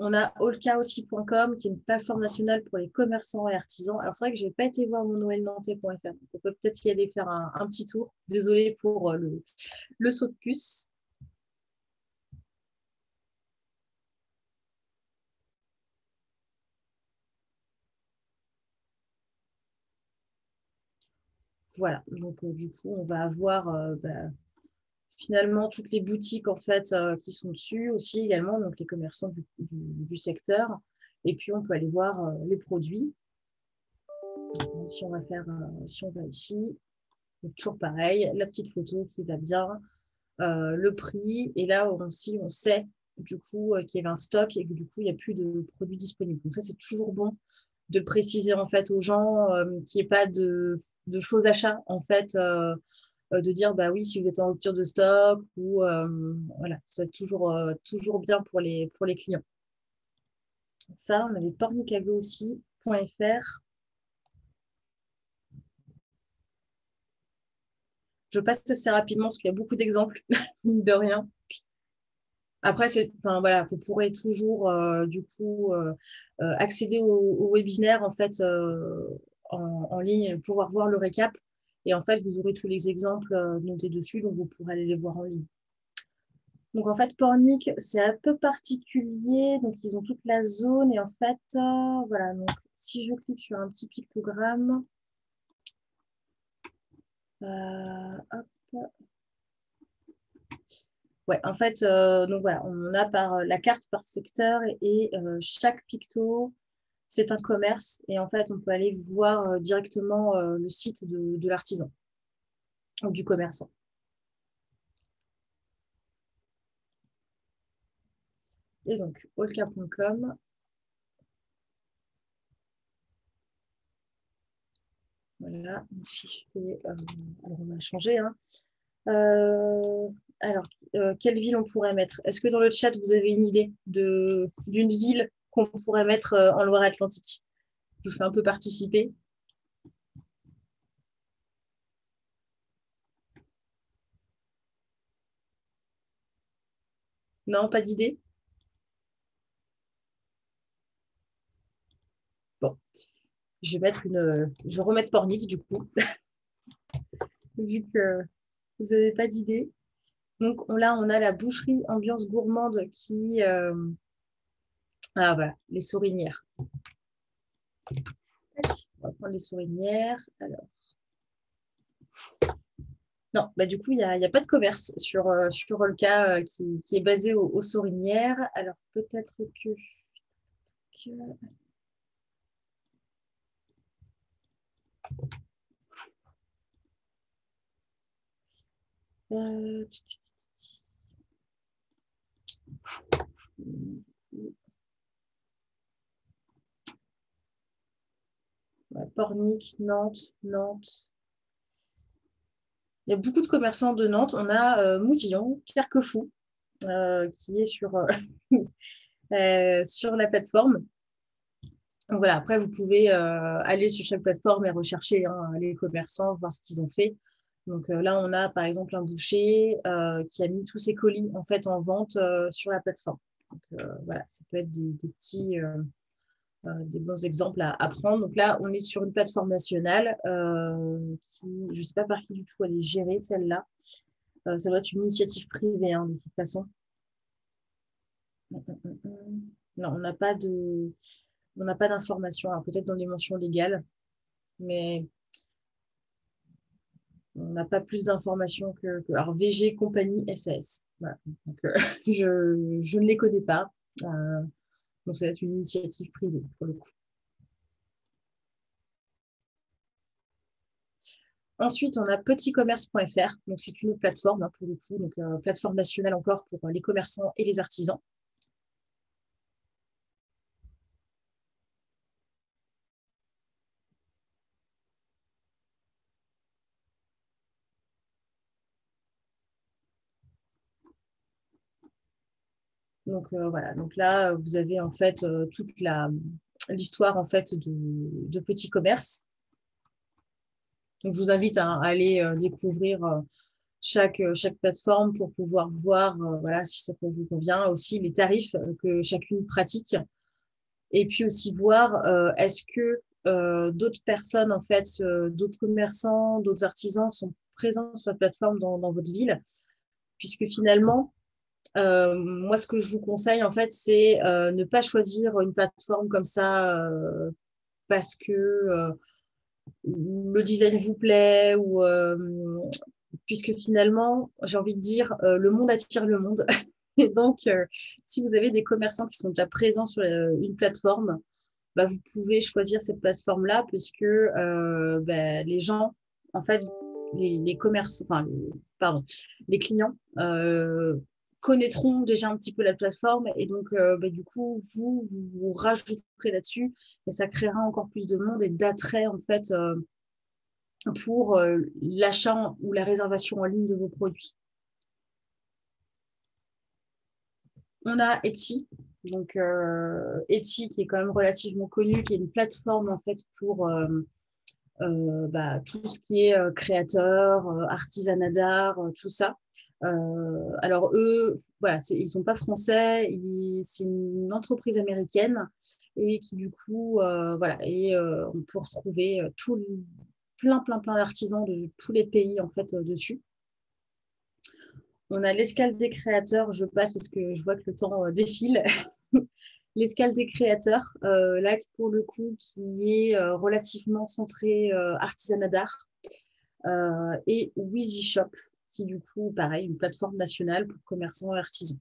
On a allka-aussi.com, qui est une plateforme nationale pour les commerçants et artisans. Alors, c'est vrai que je n'ai pas été voir mon noëlnantais.fr. On peut peut-être y aller faire un petit tour. Désolée pour le saut de puce. Voilà, donc du coup, on va avoir finalement toutes les boutiques en fait qui sont dessus aussi également, donc les commerçants du secteur. Et puis, on peut aller voir les produits. Donc, si on va ici, donc, toujours pareil, la petite photo qui va bien, le prix. Et là aussi, on sait du coup qu'il y avait un stock et que du coup, il n'y a plus de produits disponibles. Donc ça, c'est toujours bon de préciser en fait aux gens qu'il n'y ait pas de faux achats en fait, de dire bah oui si vous êtes en rupture de stock ou voilà, c'est toujours bien pour les clients. Ça, on avait pornicago aussi.fr. Je passe assez rapidement parce qu'il y a beaucoup d'exemples, mine de rien. Après, voilà, vous pourrez toujours du coup accéder au webinaire en fait en ligne, pouvoir voir le récap. Et en fait, vous aurez tous les exemples notés dessus, donc vous pourrez aller les voir en ligne. Donc en fait, Pornic, c'est un peu particulier. Donc ils ont toute la zone et en fait, voilà. Donc si je clique sur un petit pictogramme, hop. Ouais, en fait, donc voilà, on a la carte par secteur et chaque picto, c'est un commerce. Et en fait, on peut aller voir directement le site de l'artisan ou du commerçant. Et donc, allka.com. Voilà, si je fais, alors on va changer. Hein. Alors, quelle ville on pourrait mettre? Est-ce que dans le chat, vous avez une idée d'une ville qu'on pourrait mettre en Loire-Atlantique? Je vous fais un peu participer. Non, pas d'idée? Bon, je vais remettre Pornic du coup, vu que vous n'avez pas d'idée. Donc là, on a la boucherie ambiance gourmande qui... Ah voilà, les Sorinières. On va prendre les Sorinières. Alors... Non, bah du coup, il n'y a pas de commerce sur Allka qui est basé aux Sorinières. Alors peut-être que... Pornic, Nantes. Il y a beaucoup de commerçants de Nantes. On a Mousillon, Carquefou, qui est sur la plateforme. Donc voilà, après, vous pouvez aller sur chaque plateforme et rechercher les commerçants, voir ce qu'ils ont fait. Donc là, on a par exemple un boucher qui a mis tous ses colis en fait en vente sur la plateforme. Donc voilà, ça peut être des petits, des bons exemples à prendre. Donc là, on est sur une plateforme nationale qui, je ne sais pas par qui du tout elle est gérée, celle-là. Ça doit être une initiative privée de toute façon. Non, on n'a pas d'informations, peut-être dans les mentions légales, mais on n'a pas plus d'informations que alors VG Compagnie SAS. Voilà. Donc, je ne les connais pas. Donc, ça va être une initiative privée pour le coup. Ensuite, on a petitcommerce.fr. Donc, c'est une autre plateforme pour le coup, donc plateforme nationale encore pour les commerçants et les artisans. Donc voilà, donc là vous avez en fait toute l'histoire en fait de petits commerces. Donc je vous invite à aller découvrir chaque plateforme pour pouvoir voir voilà, si ça vous convient, aussi les tarifs que chacune pratique. Et puis aussi voir est-ce que d'autres personnes, en fait, d'autres commerçants, d'autres artisans sont présents sur la plateforme dans votre ville, puisque finalement, moi, ce que je vous conseille, en fait, c'est ne pas choisir une plateforme comme ça parce que le design vous plaît ou puisque finalement, j'ai envie de dire, le monde attire le monde. Et donc, si vous avez des commerçants qui sont déjà présents sur une plateforme, bah, vous pouvez choisir cette plateforme-là puisque bah, les gens, en fait, les commerçants, enfin, pardon, les clients connaîtront déjà un petit peu la plateforme et donc, bah, du coup, vous rajouterez là-dessus et ça créera encore plus de monde et d'attrait, en fait, pour l'achat ou la réservation en ligne de vos produits. On a Etsy, donc Etsy qui est quand même relativement connu, qui est une plateforme en fait pour bah, tout ce qui est créateur, artisanat d'art, tout ça. Alors eux, voilà, ils sont pas français, c'est une entreprise américaine et qui du coup, voilà, et on peut retrouver plein d'artisans de tous les pays en fait dessus. On a l'escale des créateurs, je passe parce que je vois que le temps défile. L'escale des créateurs, là pour le coup, qui est relativement centré artisanat d'art. Et Wheezy Shop, qui du coup, pareil, une plateforme nationale pour commerçants et artisans.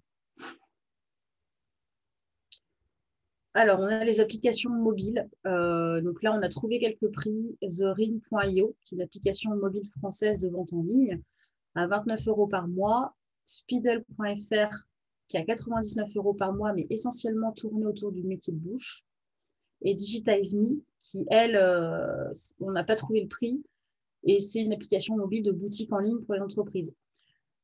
Alors, on a les applications mobiles. Donc là, on a trouvé quelques prix. TheRing.io, qui est une application mobile française de vente en ligne, à 29 € par mois. Speedle.fr, qui est à 99 € par mois, mais essentiellement tourné autour du métier de bouche. Et Digitize Me, qui, elle, on n'a pas trouvé le prix, et c'est une application mobile de boutique en ligne pour les entreprises.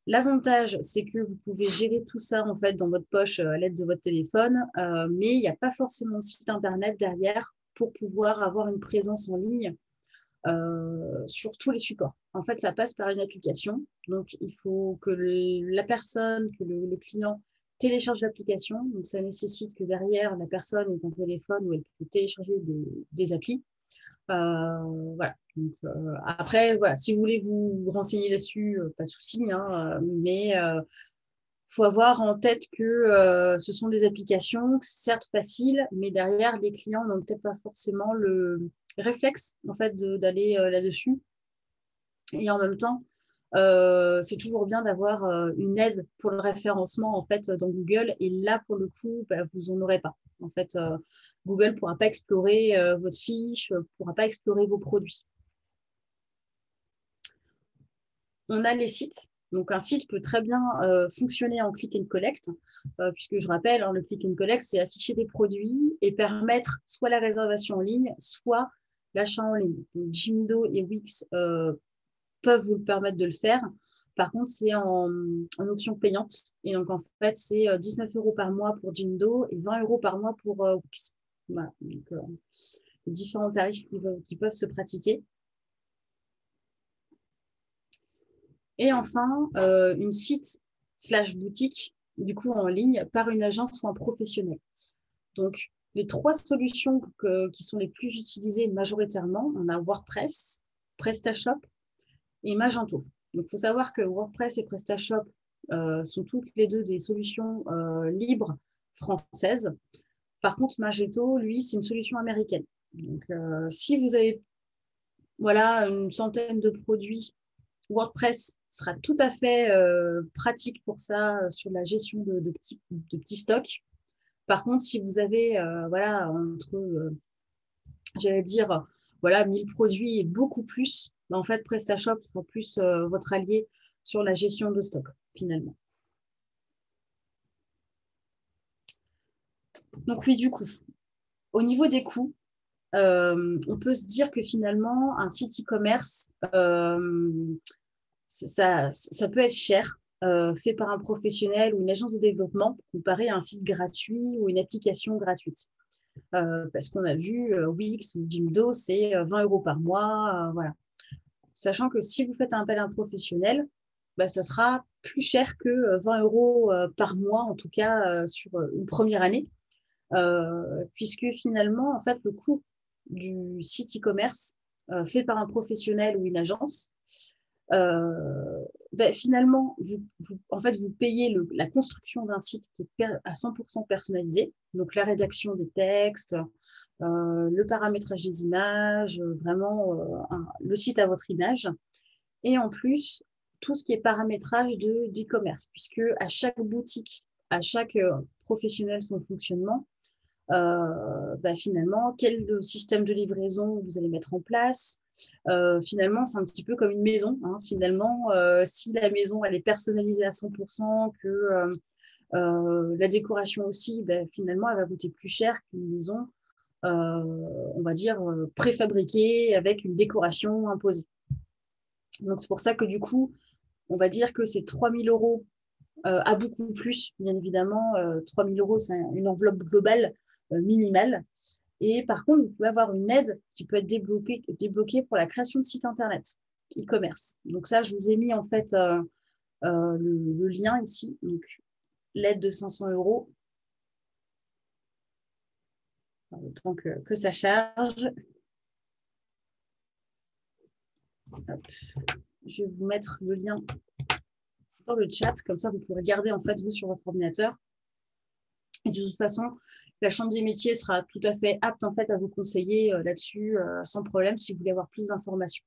L'avantage, c'est que vous pouvez gérer tout ça en fait dans votre poche à l'aide de votre téléphone, mais il n'y a pas forcément de site internet derrière pour pouvoir avoir une présence en ligne sur tous les supports. En fait, ça passe par une application. Donc, il faut que la personne, que le client télécharge l'application. Donc, ça nécessite que derrière, la personne ait un téléphone où elle peut télécharger des applis. Voilà. Donc, après, voilà, si vous voulez vous renseigner là-dessus, pas de souci, hein, mais faut avoir en tête que ce sont des applications, certes faciles, mais derrière, les clients n'ont peut-être pas forcément le réflexe en fait, d'aller là-dessus. Et en même temps, c'est toujours bien d'avoir une aide pour le référencement en fait, dans Google. Et là, pour le coup, bah, vous n'en aurez pas. En fait, Google ne pourra pas explorer votre fiche, ne pourra pas explorer vos produits. On a les sites. Donc, un site peut très bien fonctionner en click and collect, puisque je rappelle, hein, le click and collect, c'est afficher des produits et permettre soit la réservation en ligne, soit l'achat en ligne. Donc, Jimdo et Wix peuvent vous permettre de le faire. Par contre, c'est en option payante. Et donc, en fait, c'est 19 € par mois pour Jimdo et 20 € par mois pour Wix. Voilà. Donc, différents tarifs qui peuvent se pratiquer. Et enfin, une site / boutique, du coup en ligne, par une agence ou un professionnel. Donc, les 3 solutions qui sont les plus utilisées majoritairement, on a WordPress, PrestaShop et Magento. Donc, il faut savoir que WordPress et PrestaShop sont toutes les deux des solutions libres françaises. Par contre, Magento, lui, c'est une solution américaine. Donc, si vous avez voilà, une centaine de produits, WordPress sera tout à fait pratique pour ça, sur la gestion de petits stocks. Par contre, si vous avez voilà, entre, j'allais dire, voilà, 1000 produits et beaucoup plus, ben, en fait, PrestaShop sera plus votre allié sur la gestion de stock, finalement. Donc oui, du coup, au niveau des coûts, on peut se dire que finalement, un site e-commerce, ça peut être cher, fait par un professionnel ou une agence de développement, comparé à un site gratuit ou une application gratuite. Parce qu'on a vu Wix ou Jimdo, c'est 20 € par mois, voilà. Sachant que si vous faites un appel à un professionnel, bah, ça sera plus cher que 20 € par mois, en tout cas sur une première année, puisque finalement, en fait, le coût du site e-commerce fait par un professionnel ou une agence, ben, finalement, en fait, vous payez la construction d'un site qui est à 100% personnalisé, donc la rédaction des textes, le paramétrage des images, vraiment le site à votre image, et en plus, tout ce qui est paramétrage d'e-commerce, puisque à chaque boutique, à chaque professionnel son fonctionnement, bah, finalement, quel système de livraison vous allez mettre en place. Finalement, c'est un petit peu comme une maison. Hein. Finalement, si la maison elle est personnalisée à 100%, que la décoration aussi, ben, finalement, elle va coûter plus cher qu'une maison, on va dire, préfabriquée avec une décoration imposée. Donc, c'est pour ça que du coup, on va dire que c'est 3 000 € à beaucoup plus, bien évidemment. 3 000 €, c'est une enveloppe globale minimale. Et par contre, vous pouvez avoir une aide qui peut être débloquée pour la création de sites internet, e-commerce. Donc ça, je vous ai mis en fait le lien ici. Donc l'aide de 500 €. Autant que ça charge. Hop. Je vais vous mettre le lien dans le chat, comme ça vous pourrez regarder en fait vous sur votre ordinateur. Et de toute façon, la Chambre des métiers sera tout à fait apte en fait à vous conseiller là-dessus sans problème si vous voulez avoir plus d'informations.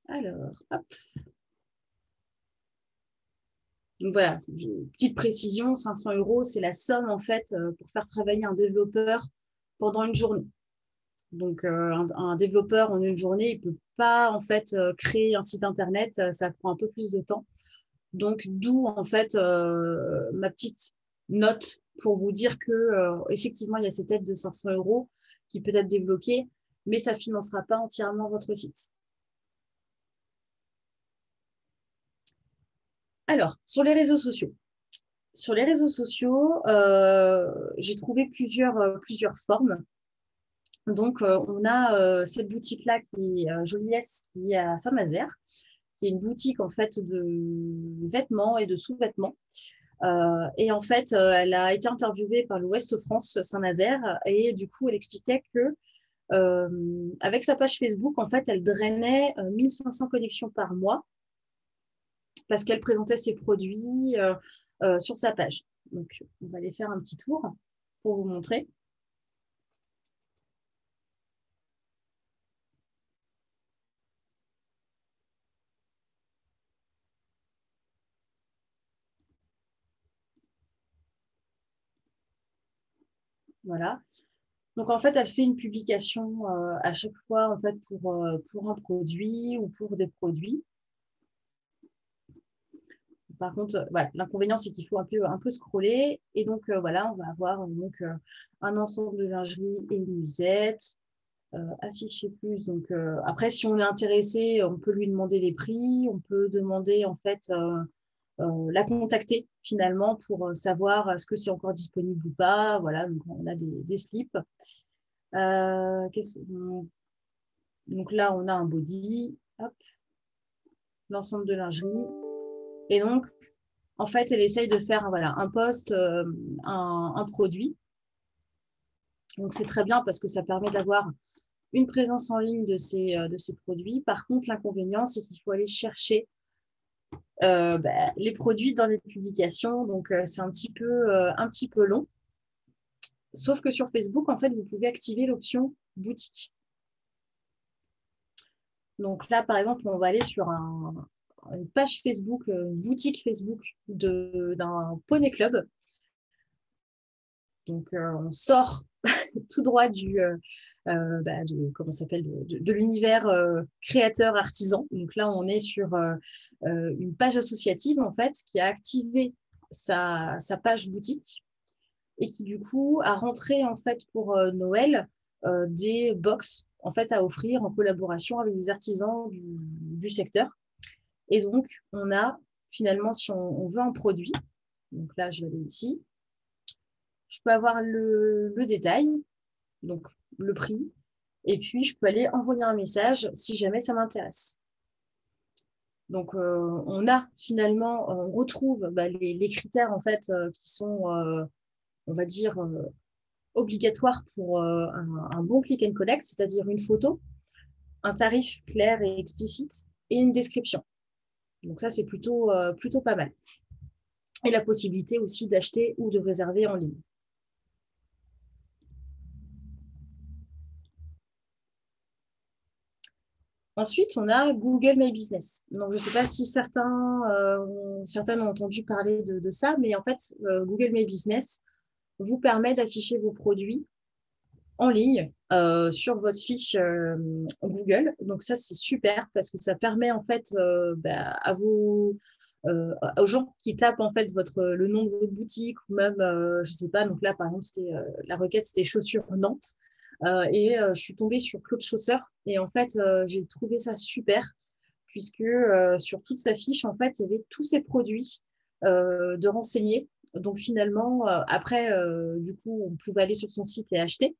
Alors, hop. Donc voilà, petite précision, 500 €, c'est la somme en fait pour faire travailler un développeur pendant une journée. Donc un développeur en une journée, il ne peut pas en fait créer un site internet, ça prend un peu plus de temps. Donc d'où en fait ma petite note pour vous dire que effectivement il y a cette aide de 500 € qui peut être débloquée, mais ça ne financera pas entièrement votre site. Alors, sur les réseaux sociaux. Sur les réseaux sociaux, j'ai trouvé plusieurs formes. Donc, on a cette boutique-là qui est Joliesse, qui est à Saint-Nazaire, qui est une boutique en fait de vêtements et de sous-vêtements. Et en fait, elle a été interviewée par l'Ouest France Saint-Nazaire et du coup, elle expliquait que avec sa page Facebook, en fait, elle drainait 1500 connexions par mois parce qu'elle présentait ses produits sur sa page. Donc, on va aller faire un petit tour pour vous montrer. Voilà. Donc, en fait, elle fait une publication à chaque fois en fait, pour un produit ou pour des produits. Par contre, voilà, l'inconvénient, c'est qu'il faut un peu scroller. Et donc, voilà, on va avoir un ensemble de lingerie et une nuisette. Afficher plus. Donc, après, si on est intéressé, on peut lui demander les prix. On peut demander, en fait, la contacter, finalement, pour savoir est-ce que c'est encore disponible ou pas. Voilà, donc on a des slips. Donc là, on a un body. Hop. L'ensemble de lingerie. Et donc, en fait, elle essaye de faire un post, un produit. Donc, c'est très bien parce que ça permet d'avoir une présence en ligne de ces produits. Par contre, l'inconvénient, c'est qu'il faut aller chercher les produits dans les publications. Donc, c'est un petit peu long. Sauf que sur Facebook, en fait, vous pouvez activer l'option boutique. Donc là, par exemple, on va aller sur une page Facebook, une boutique Facebook d'un poney club. Donc, on sort tout droit de l'univers créateur artisan. Donc là, on est sur une page associative, en fait, qui a activé sa page boutique et qui, du coup, a rentré, en fait, pour Noël, des box, en fait, à offrir en collaboration avec des artisans du secteur. Et donc, on a, finalement, si on veut un produit, donc là, je vais aller ici, je peux avoir le détail, donc le prix, et puis je peux aller envoyer un message si jamais ça m'intéresse. Donc, on a finalement, on retrouve les critères en fait qui sont, on va dire, obligatoires pour un bon click and collect, c'est-à-dire une photo, un tarif clair et explicite et une description. Donc ça, c'est plutôt pas mal. Et la possibilité aussi d'acheter ou de réserver en ligne. Ensuite, on a Google My Business. Donc, je ne sais pas si certaines ont entendu parler de ça, mais en fait, Google My Business vous permet d'afficher vos produits en ligne sur votre fiche Google. Donc, ça, c'est super parce que ça permet en fait aux gens qui tapent en fait le nom de votre boutique ou même, je ne sais pas, donc là, par exemple, la requête, c'était chaussures Nantes. Je suis tombée sur Claude Chausseur et en fait, j'ai trouvé ça super puisque sur toute sa fiche, en fait, il y avait tous ses produits de renseignés. Donc finalement, après, du coup, on pouvait aller sur son site et acheter.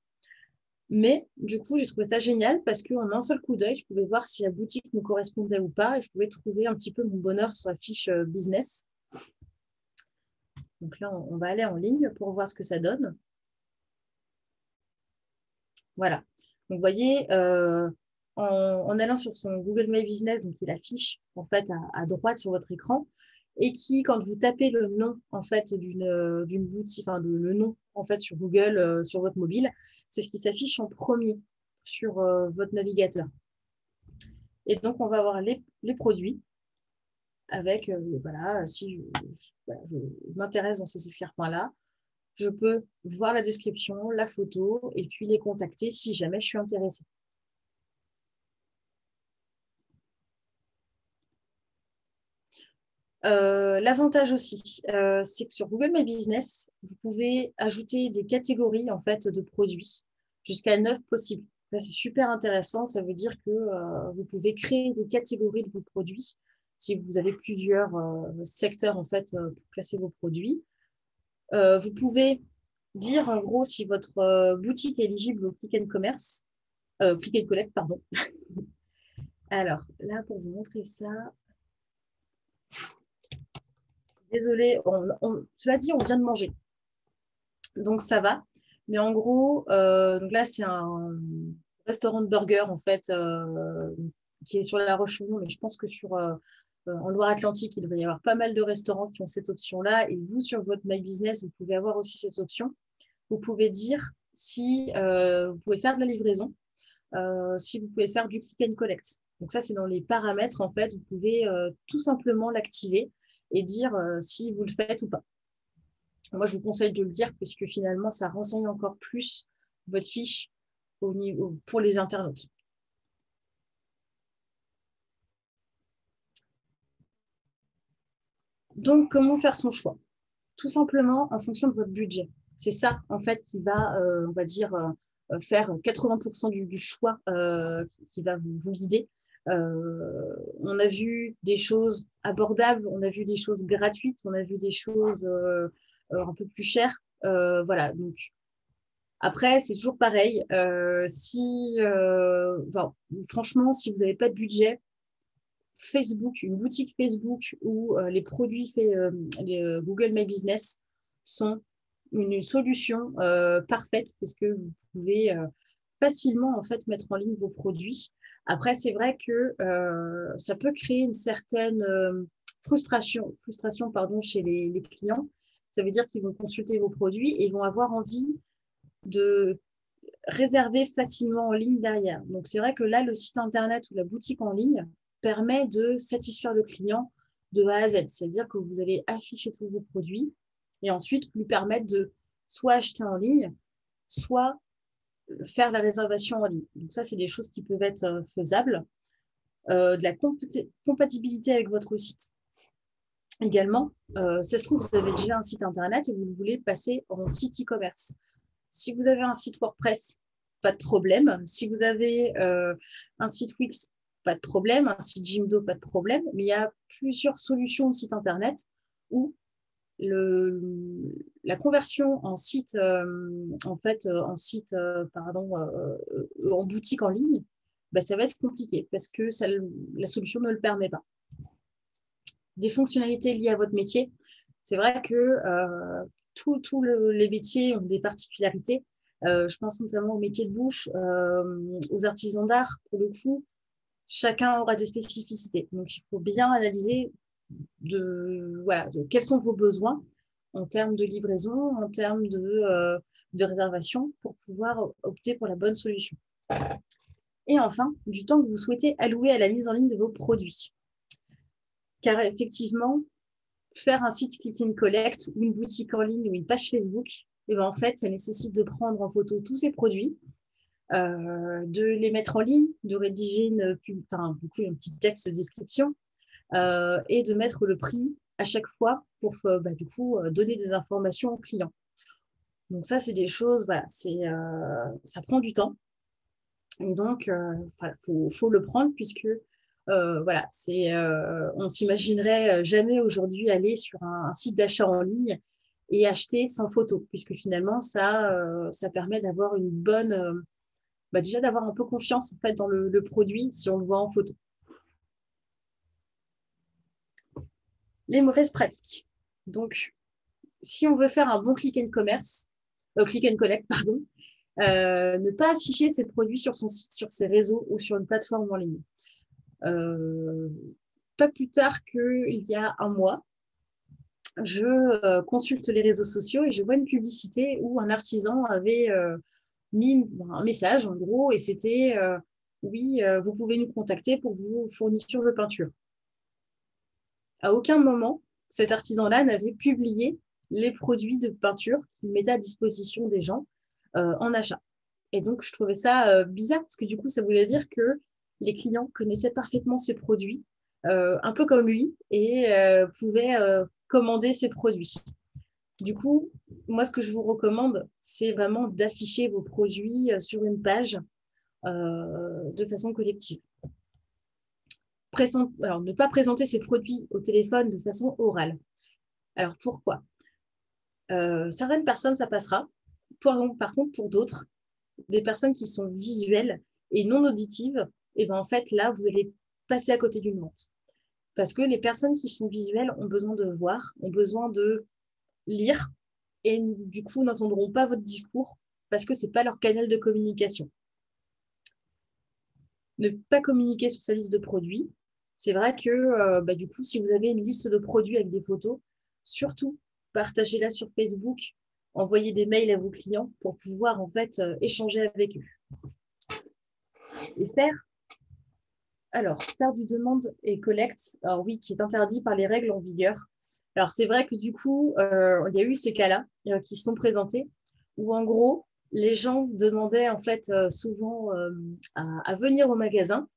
Mais du coup, j'ai trouvé ça génial parce qu'en un seul coup d'œil, je pouvais voir si la boutique me correspondait ou pas et je pouvais trouver un petit peu mon bonheur sur la fiche business. Donc là, on va aller en ligne pour voir ce que ça donne. Voilà. Donc, vous voyez, en allant sur son Google My Business, donc il affiche en fait à droite sur votre écran, et qui, quand vous tapez le nom en fait d'une boutique, enfin le nom en fait sur Google sur votre mobile, c'est ce qui s'affiche en premier sur votre navigateur. Et donc, on va avoir les produits avec, voilà, si je m'intéresse dans ces escarpins-là, je peux voir la description, la photo et puis les contacter si jamais je suis intéressée. L'avantage aussi, c'est que sur Google My Business, vous pouvez ajouter des catégories en fait, de produits, jusqu'à 9 possibles. C'est super intéressant, ça veut dire que vous pouvez créer des catégories de vos produits si vous avez plusieurs secteurs en fait, pour classer vos produits. Vous pouvez dire en gros si votre boutique est éligible au click and collect, pardon. Alors là, pour vous montrer ça, désolée, cela dit, on vient de manger, donc ça va. Mais en gros, donc là, c'est un restaurant de burgers en fait, qui est sur la Roche-Chouillon, mais je pense que en Loire-Atlantique, il va y avoir pas mal de restaurants qui ont cette option-là. Et vous, sur votre My Business, vous pouvez avoir aussi cette option. Vous pouvez dire si vous pouvez faire de la livraison, si vous pouvez faire du click and collect. Donc ça, c'est dans les paramètres, en fait, vous pouvez tout simplement l'activer et dire si vous le faites ou pas. Moi, je vous conseille de le dire puisque finalement, ça renseigne encore plus votre fiche pour les internautes. Donc, comment faire son choix? Tout simplement en fonction de votre budget. C'est ça, en fait, qui va, on va dire, faire 80% du choix qui va vous guider. On a vu des choses abordables, on a vu des choses gratuites, on a vu des choses un peu plus chères. Voilà, donc après, c'est toujours pareil. Franchement, si vous n'avez pas de budget, Facebook, une boutique Facebook ou les produits Google My Business sont une solution parfaite parce que vous pouvez facilement en fait mettre en ligne vos produits. Après, c'est vrai que ça peut créer une certaine frustration pardon, chez les clients. Ça veut dire qu'ils vont consulter vos produits et vont avoir envie de réserver facilement en ligne derrière. Donc, c'est vrai que là, le site internet ou la boutique en ligne permet de satisfaire le client de A à Z. C'est-à-dire que vous allez afficher tous vos produits et ensuite lui permettre de soit acheter en ligne, soit faire la réservation en ligne. Donc ça, c'est des choses qui peuvent être faisables. De la compatibilité avec votre site. Également, ça se trouve, vous avez déjà un site internet et vous voulez passer en site e-commerce. Si vous avez un site WordPress, pas de problème. Si vous avez un site Wix, pas de problème. Un site Jimdo, pas de problème. Mais il y a plusieurs solutions de site internet où la conversion en site, en boutique en ligne, ça va être compliqué parce que la solution ne le permet pas. des fonctionnalités liées à votre métier. C'est vrai que tous les métiers ont des particularités. Je pense notamment aux métiers de bouche, aux artisans d'art, pour le coup. Chacun aura des spécificités. Donc, il faut bien analyser de quels sont vos besoins en termes de livraison, en termes de réservation, pour pouvoir opter pour la bonne solution. Et enfin, du temps que vous souhaitez allouer à la mise en ligne de vos produits. Car effectivement, faire un site click and collect ou une boutique en ligne ou une page Facebook, et ben en fait, ça nécessite de prendre en photo tous ces produits, de les mettre en ligne, de rédiger un petit texte de description et de mettre le prix à chaque fois pour donner des informations aux clients. Donc ça, c'est des choses, voilà, ça prend du temps. Et donc, faut le prendre puisque on s'imaginerait jamais aujourd'hui aller sur un site d'achat en ligne et acheter sans photo, puisque finalement, ça permet d'avoir une bonne, déjà d'avoir un peu confiance en fait, dans le produit si on le voit en photo. Les mauvaises pratiques. Donc, si on veut faire un bon click and collect, pardon, ne pas afficher ses produits sur son site, sur ses réseaux ou sur une plateforme en ligne. Pas plus tard qu'il y a un mois, je consulte les réseaux sociaux et je vois une publicité où un artisan avait mis un message en gros et c'était oui, vous pouvez nous contacter pour vos fournitures de peinture. À aucun moment, cet artisan-là n'avait publié les produits de peinture qu'il mettait à disposition des gens en achat. Et donc, je trouvais ça bizarre parce que du coup, ça voulait dire que les clients connaissaient parfaitement ses produits, un peu comme lui, et pouvaient commander ses produits. Du coup, moi, ce que je vous recommande, c'est vraiment d'afficher vos produits sur une page de façon collective. Alors, ne pas présenter ses produits au téléphone de façon orale. Alors, pourquoi ? Certaines personnes, ça passera. Par contre, pour d'autres, des personnes qui sont visuelles et non auditives, et ben en fait, là, vous allez passer à côté d'une vente. Parce que les personnes qui sont visuelles ont besoin de voir, ont besoin de lire, et du coup, n'entendront pas votre discours parce que ce n'est pas leur canal de communication. Ne pas communiquer sur sa liste de produits. C'est vrai que du coup, si vous avez une liste de produits avec des photos, surtout, partagez-la sur Facebook, envoyez des mails à vos clients pour pouvoir en fait échanger avec eux. Et faire du demande et collecte, alors oui, qui est interdit par les règles en vigueur. Alors c'est vrai que du coup, il y a eu ces cas-là qui sont présentés, où en gros, les gens demandaient en fait souvent à venir au magasin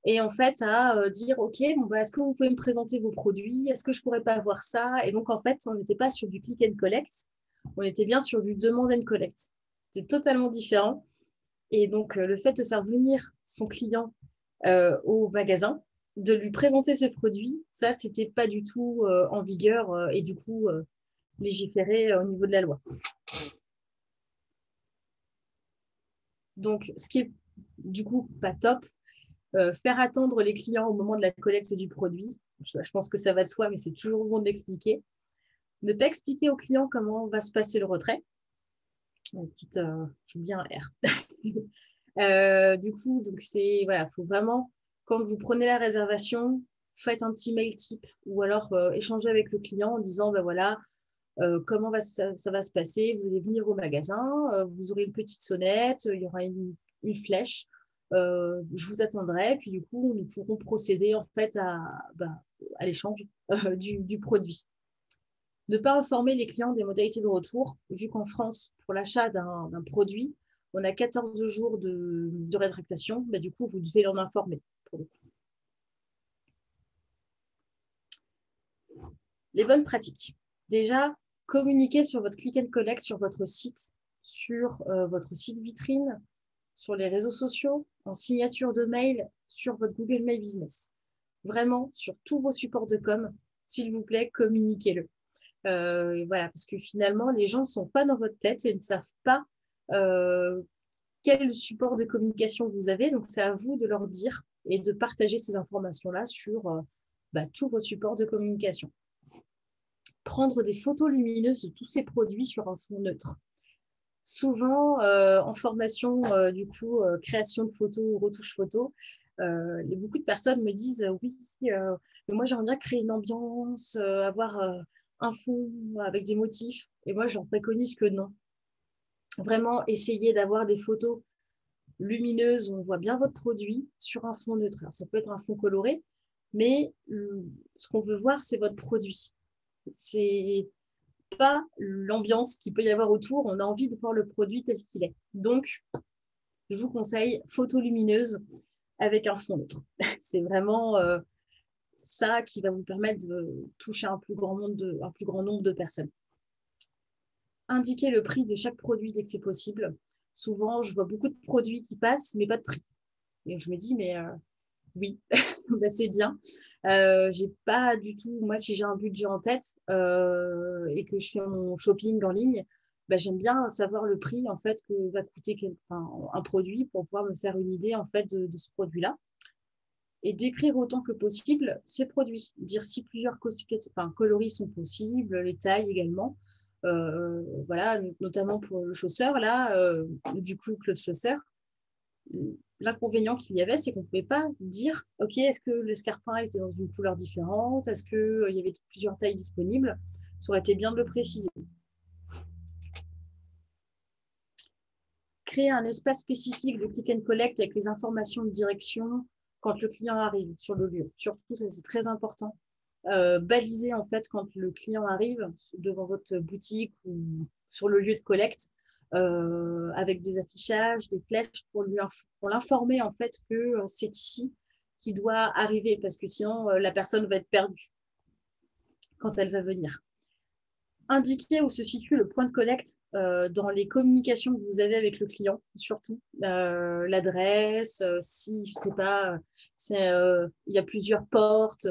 et en fait à dire ok, est-ce que vous pouvez me présenter vos produits, est-ce que je pourrais pas avoir ça, et donc en fait on n'était pas sur du click and collect, on était bien sur du demande and collect. C'est totalement différent. Et donc le fait de faire venir son client au magasin, de lui présenter ses produits, ça c'était pas du tout en vigueur et du coup légiféré au niveau de la loi. Donc ce qui est du coup pas top, faire attendre les clients au moment de la collecte du produit, je pense que ça va de soi, mais c'est toujours bon d'expliquer. Ne pas expliquer aux clients comment va se passer le retrait. Une petite, je veux bien un R. Du coup, donc c'est voilà, faut vraiment, quand vous prenez la réservation, faites un petit mail type ou alors échangez avec le client en disant voilà, comment ça va se passer, vous allez venir au magasin, vous aurez une petite sonnette, il y aura une flèche. Je vous attendrai, puis du coup, nous pourrons procéder en fait à l'échange du produit. Ne pas informer les clients des modalités de retour, vu qu'en France, pour l'achat d'un produit, on a 14 jours de rétractation, du coup, vous devez l'en informer. Pour le coup. Les bonnes pratiques. Déjà, communiquez sur votre click and collect, sur votre site vitrine, sur les réseaux sociaux, en signature de mail, sur votre Google My Business. Vraiment, sur tous vos supports de com, s'il vous plaît, communiquez-le. Voilà, parce que finalement, les gens ne sont pas dans votre tête et ne savent pas quel support de communication vous avez. Donc, c'est à vous de leur dire et de partager ces informations-là sur tous vos supports de communication. Prendre des photos lumineuses de tous ces produits sur un fond neutre. Souvent, en formation, création de photos ou retouche photo, beaucoup de personnes me disent oui, mais moi j'aimerais bien créer une ambiance, avoir un fond avec des motifs. Et moi, j'en préconise que non. Vraiment, essayez d'avoir des photos lumineuses où on voit bien votre produit sur un fond neutre. Alors, ça peut être un fond coloré, mais ce qu'on veut voir, c'est votre produit. C'est pas l'ambiance qu'il peut y avoir autour. On a envie de voir le produit tel qu'il est. Donc, je vous conseille photo lumineuse avec un fond neutre. C'est vraiment ça qui va vous permettre de toucher un plus grand nombre de personnes. Indiquer le prix de chaque produit dès que c'est possible. Souvent, je vois beaucoup de produits qui passent, mais pas de prix. Et je me dis, mais oui, c'est bien. J'ai pas du tout, moi, si j'ai un budget en tête et que je fais mon shopping en ligne, j'aime bien savoir le prix en fait que va coûter un produit pour pouvoir me faire une idée en fait de ce produit-là. Et décrire autant que possible ces produits. Dire si plusieurs coloris sont possibles, les tailles également. Voilà, notamment pour le chausseur, là, du coup, Claude Chausseur. L'inconvénient qu'il y avait, c'est qu'on ne pouvait pas dire, OK, est-ce que l'escarpin était dans une couleur différente? Est-ce qu'il y avait plusieurs tailles disponibles? Ça aurait été bien de le préciser. Créer un espace spécifique de click and collect avec les informations de direction quand le client arrive sur le lieu. Surtout, ça, c'est très important. Baliser, en fait, quand le client arrive devant votre boutique ou sur le lieu de collecte, avec des affichages, des flèches pour l'informer en fait que c'est ici qu'il doit arriver parce que sinon la personne va être perdue quand elle va venir. Indiquer où se situe le point de collecte dans les communications que vous avez avec le client, surtout l'adresse, si je sais pas, il y a plusieurs portes,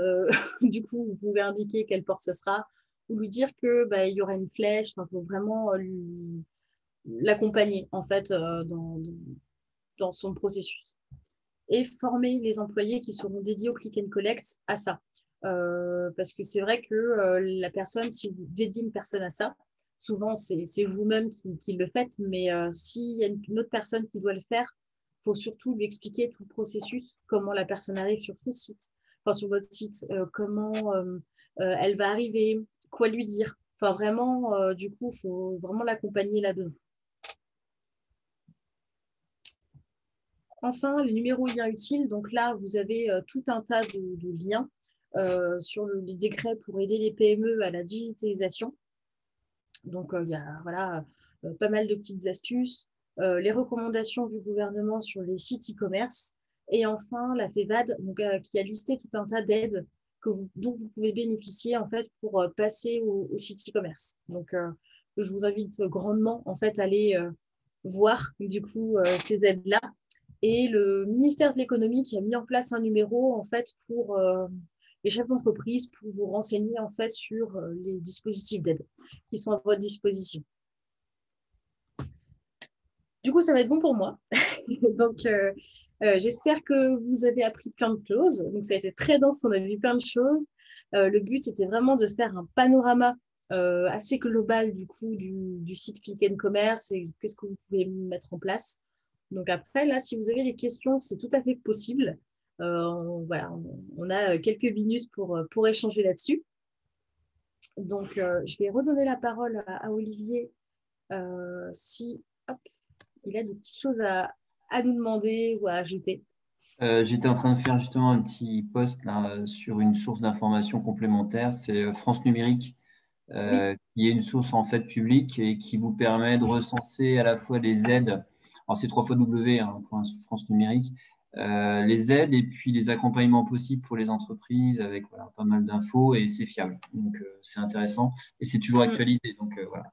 du coup vous pouvez indiquer quelle porte ce sera ou lui dire que il y aura une flèche, il faut vraiment l'accompagner en fait dans son processus et former les employés qui seront dédiés au click and collect à ça parce que c'est vrai que la personne, si vous dédiez une personne à ça, souvent c'est vous-même qui le faites, mais s'il y a une autre personne qui doit le faire, il faut surtout lui expliquer tout le processus, comment la personne arrive sur son site, enfin sur votre site, comment elle va arriver, quoi lui dire, enfin vraiment du coup il faut vraiment l'accompagner là-dedans. Enfin, les numéros liens utiles. Donc là, vous avez tout un tas de liens sur les décrets pour aider les PME à la digitalisation. Donc, il y a pas mal de petites astuces, les recommandations du gouvernement sur les sites e-commerce. Et enfin, la FEVAD, qui a listé tout un tas d'aides dont vous pouvez bénéficier en fait, pour passer au site e-commerce. Donc, je vous invite grandement en fait, à aller voir du coup ces aides-là. Et le ministère de l'économie qui a mis en place un numéro en fait pour les chefs d'entreprise pour vous renseigner en fait sur les dispositifs d'aide qui sont à votre disposition. Du coup, ça va être bon pour moi. Donc, j'espère que vous avez appris plein de choses. Donc, ça a été très dense, on a vu plein de choses. Le but, c'était vraiment de faire un panorama assez global du coup du site Click and Commerce et qu'est-ce que vous pouvez mettre en place. Donc après, là, si vous avez des questions, c'est tout à fait possible. On a quelques minutes pour échanger là-dessus. Donc, je vais redonner la parole à Olivier si il a des petites choses à nous demander ou à ajouter. J'étais en train de faire justement un petit post là, sur une source d'information complémentaire, c'est France Numérique, Oui. qui est une source en fait publique et qui vous permet de recenser à la fois les aides. Alors, c'est France Numérique, les aides et puis les accompagnements possibles pour les entreprises avec pas mal d'infos et c'est fiable. Donc, c'est intéressant et c'est toujours actualisé. Donc, voilà.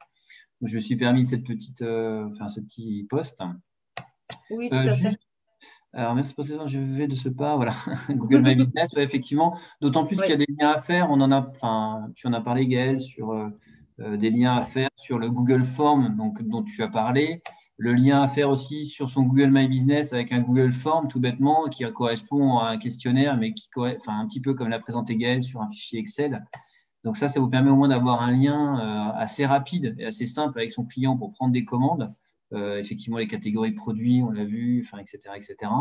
Je me suis permis ce petit post. Oui, tout à fait. Alors, merci pour ça. Je vais de ce pas. Voilà. Google My Business, effectivement. D'autant plus qu'il y a des liens à faire. Tu en as parlé, Gaëlle, sur des liens à faire sur le Google Form dont tu as parlé. le lien à faire aussi sur son Google My Business avec un Google Form, tout bêtement, qui correspond à un questionnaire, mais un petit peu comme l'a présenté Gaëlle sur un fichier Excel. Donc ça vous permet au moins d'avoir un lien assez rapide et assez simple avec son client pour prendre des commandes. Effectivement, les catégories de produits, on l'a vu, etc., etc.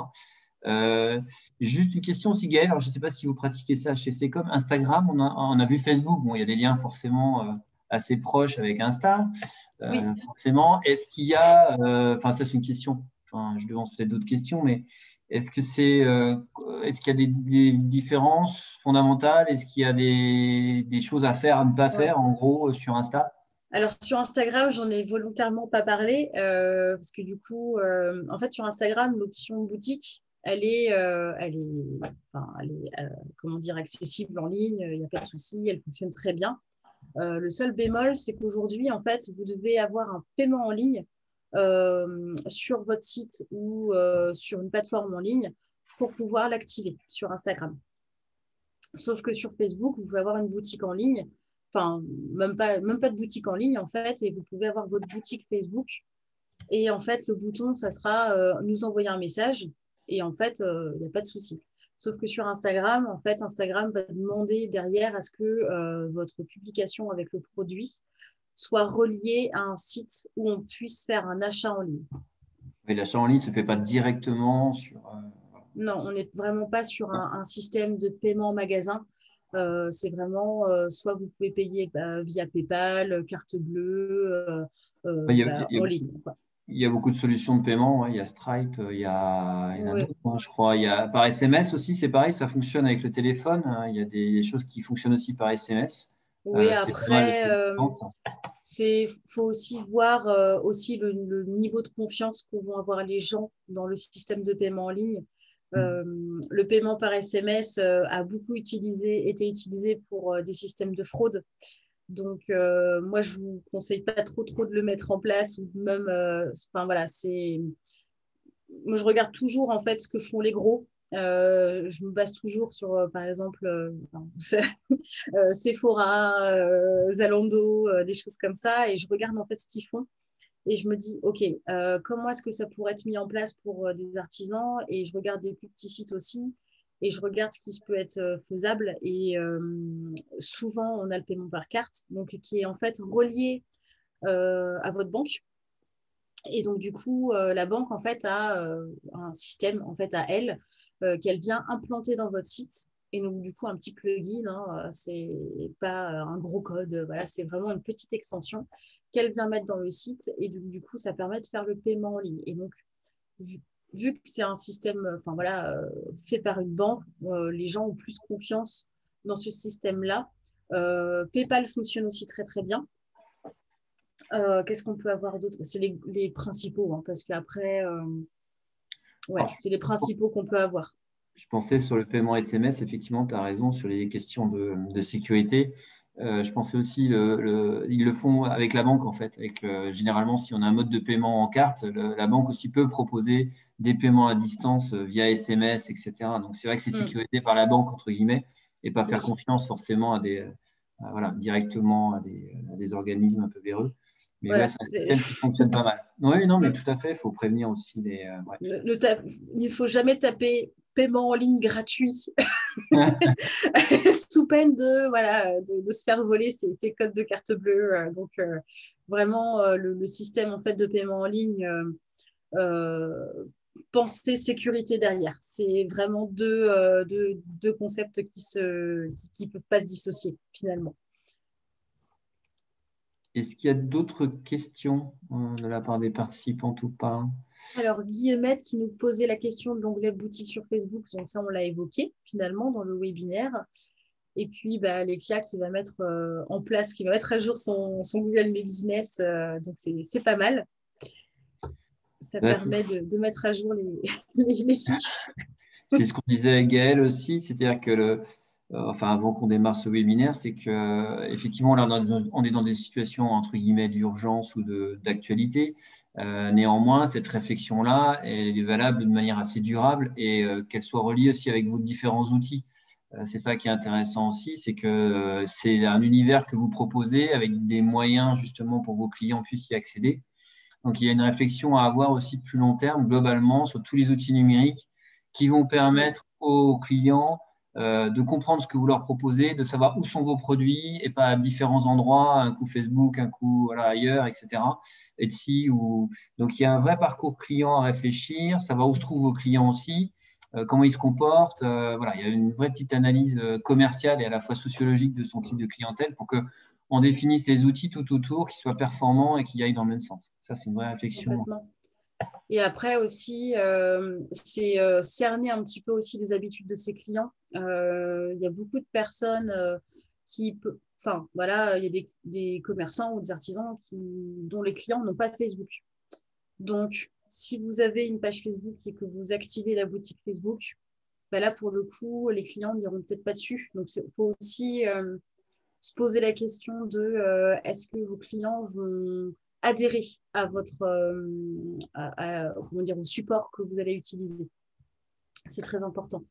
Juste une question aussi, Gaëlle. Alors, je ne sais pas si vous pratiquez ça chez Secom. Instagram, on a vu Facebook. Bon, il y a des liens forcément assez proches avec Insta, Oui. forcément. Est-ce qu'il y a, ça c'est une question, je devance peut-être d'autres questions, mais est-ce qu'il y a des différences fondamentales? Est-ce qu'il y a des choses à faire, à ne pas faire, en gros, sur Insta? Alors, sur Instagram, j'en ai volontairement pas parlé parce que du coup, en fait, sur Instagram, l'option boutique, elle est comment dire, accessible en ligne, il n'y a pas de souci, elle fonctionne très bien. Le seul bémol, c'est qu'aujourd'hui, en fait, vous devez avoir un paiement en ligne sur votre site ou sur une plateforme en ligne pour pouvoir l'activer sur Instagram. Sauf que sur Facebook, vous pouvez avoir une boutique en ligne, même pas de boutique en ligne, en fait, et vous pouvez avoir votre boutique Facebook. Et en fait, le bouton, ça sera nous envoyer un message. Et en fait, il n'y a pas de souci. Sauf que sur Instagram, en fait, Instagram va demander derrière à ce que votre publication avec le produit soit reliée à un site où on puisse faire un achat en ligne. Mais l'achat en ligne ne se fait pas directement sur… Non, on n'est vraiment pas sur un système de paiement en magasin. C'est vraiment soit vous pouvez payer via PayPal, carte bleue, en ligne. Quoi. Il y a beaucoup de solutions de paiement. Il y a Stripe, il y en a d'autres, je crois. Il y a, par SMS aussi, c'est pareil, ça fonctionne avec le téléphone. Il y a des choses qui fonctionnent aussi par SMS. Oui, après, il faut aussi voir aussi le niveau de confiance qu'ont vont avoir les gens dans le système de paiement en ligne. Le paiement par SMS a beaucoup été utilisé pour des systèmes de fraude. Donc, moi, je ne vous conseille pas trop de le mettre en place. Ou même, moi, je regarde toujours en fait ce que font les gros. Je me base toujours sur, par exemple, Sephora, Zalando, des choses comme ça, et je regarde en fait ce qu'ils font. Et je me dis, OK, comment est-ce que ça pourrait être mis en place pour des artisans? Et je regarde des plus petits sites aussi. Et je regarde ce qui peut être faisable. Et souvent, on a le paiement par carte, donc qui est en fait relié à votre banque. Et donc, du coup, la banque, en fait, a un système, en fait, à elle, qu'elle vient implanter dans votre site. Et donc, du coup, un petit plugin, c'est pas un gros code, voilà, c'est vraiment une petite extension qu'elle vient mettre dans le site. Et du coup, ça permet de faire le paiement en ligne. Et donc, vu que c'est un système fait par une banque, les gens ont plus confiance dans ce système-là. PayPal fonctionne aussi très, très bien. Qu'est-ce qu'on peut avoir d'autre? C'est les principaux, hein, parce qu'après, c'est les principaux qu'on peut avoir. Je pensais sur le paiement SMS, effectivement, tu as raison, sur les questions de sécurité. Je pensais aussi, ils le font avec la banque, en fait. Généralement, si on a un mode de paiement en carte, la banque aussi peut proposer des paiements à distance via SMS, etc. Donc, c'est vrai que c'est sécurisé par la banque, entre guillemets, et pas faire confiance forcément directement à des organismes un peu véreux. Mais c'est un système qui fonctionne pas mal. Oui, non, mais tout à fait, il faut prévenir aussi les… il ne faut jamais taper paiement en ligne gratuit sous peine de se faire voler ses codes de carte bleue. Donc, vraiment, le système en fait, de paiement en ligne, penser sécurité derrière. C'est vraiment deux concepts qui peuvent pas se dissocier finalement. Est-ce qu'il y a d'autres questions de la part des participants ou pas? Alors, Guillemette qui nous posait la question de l'onglet boutique sur Facebook, donc ça, on l'a évoqué finalement dans le webinaire. Et puis, Alexia qui va mettre en place, qui va mettre à jour son Google My Business, donc c'est pas mal. Ça permet de mettre à jour les fiches. C'est ce qu'on disait avec Gaëlle aussi, c'est-à-dire que avant qu'on démarre ce webinaire, c'est qu'effectivement, là, on est dans des situations entre guillemets d'urgence ou d'actualité. Néanmoins, cette réflexion-là, elle est valable de manière assez durable et qu'elle soit reliée aussi avec vos différents outils. C'est ça qui est intéressant aussi, c'est que c'est un univers que vous proposez avec des moyens justement pour que vos clients puissent y accéder. Donc, il y a une réflexion à avoir aussi de plus long terme, globalement, sur tous les outils numériques qui vont permettre aux clients de comprendre ce que vous leur proposez, de savoir où sont vos produits et pas à différents endroits, un coup Facebook, un coup voilà, ailleurs, etc. Etsy ou... Donc, il y a un vrai parcours client à réfléchir, savoir où se trouvent vos clients aussi, comment ils se comportent. Voilà, il y a une vraie petite analyse commerciale et à la fois sociologique de son type de clientèle pour que on définisse les outils tout autour qui soient performants et qui aillent dans le même sens. Ça, c'est une vraie réflexion. Complètement. Et après aussi, c'est cerner un petit peu aussi les habitudes de ses clients. Il y a beaucoup de personnes enfin, voilà, il y a des commerçants ou des artisans dont les clients n'ont pas de Facebook. Donc, si vous avez une page Facebook et que vous activez la boutique Facebook, bah là, pour le coup, les clients n'iront peut-être pas dessus. Donc, il faut aussi se poser la question de est-ce que vos clients vont adhérer à votre comment dire, au support que vous allez utiliser. C'est très important.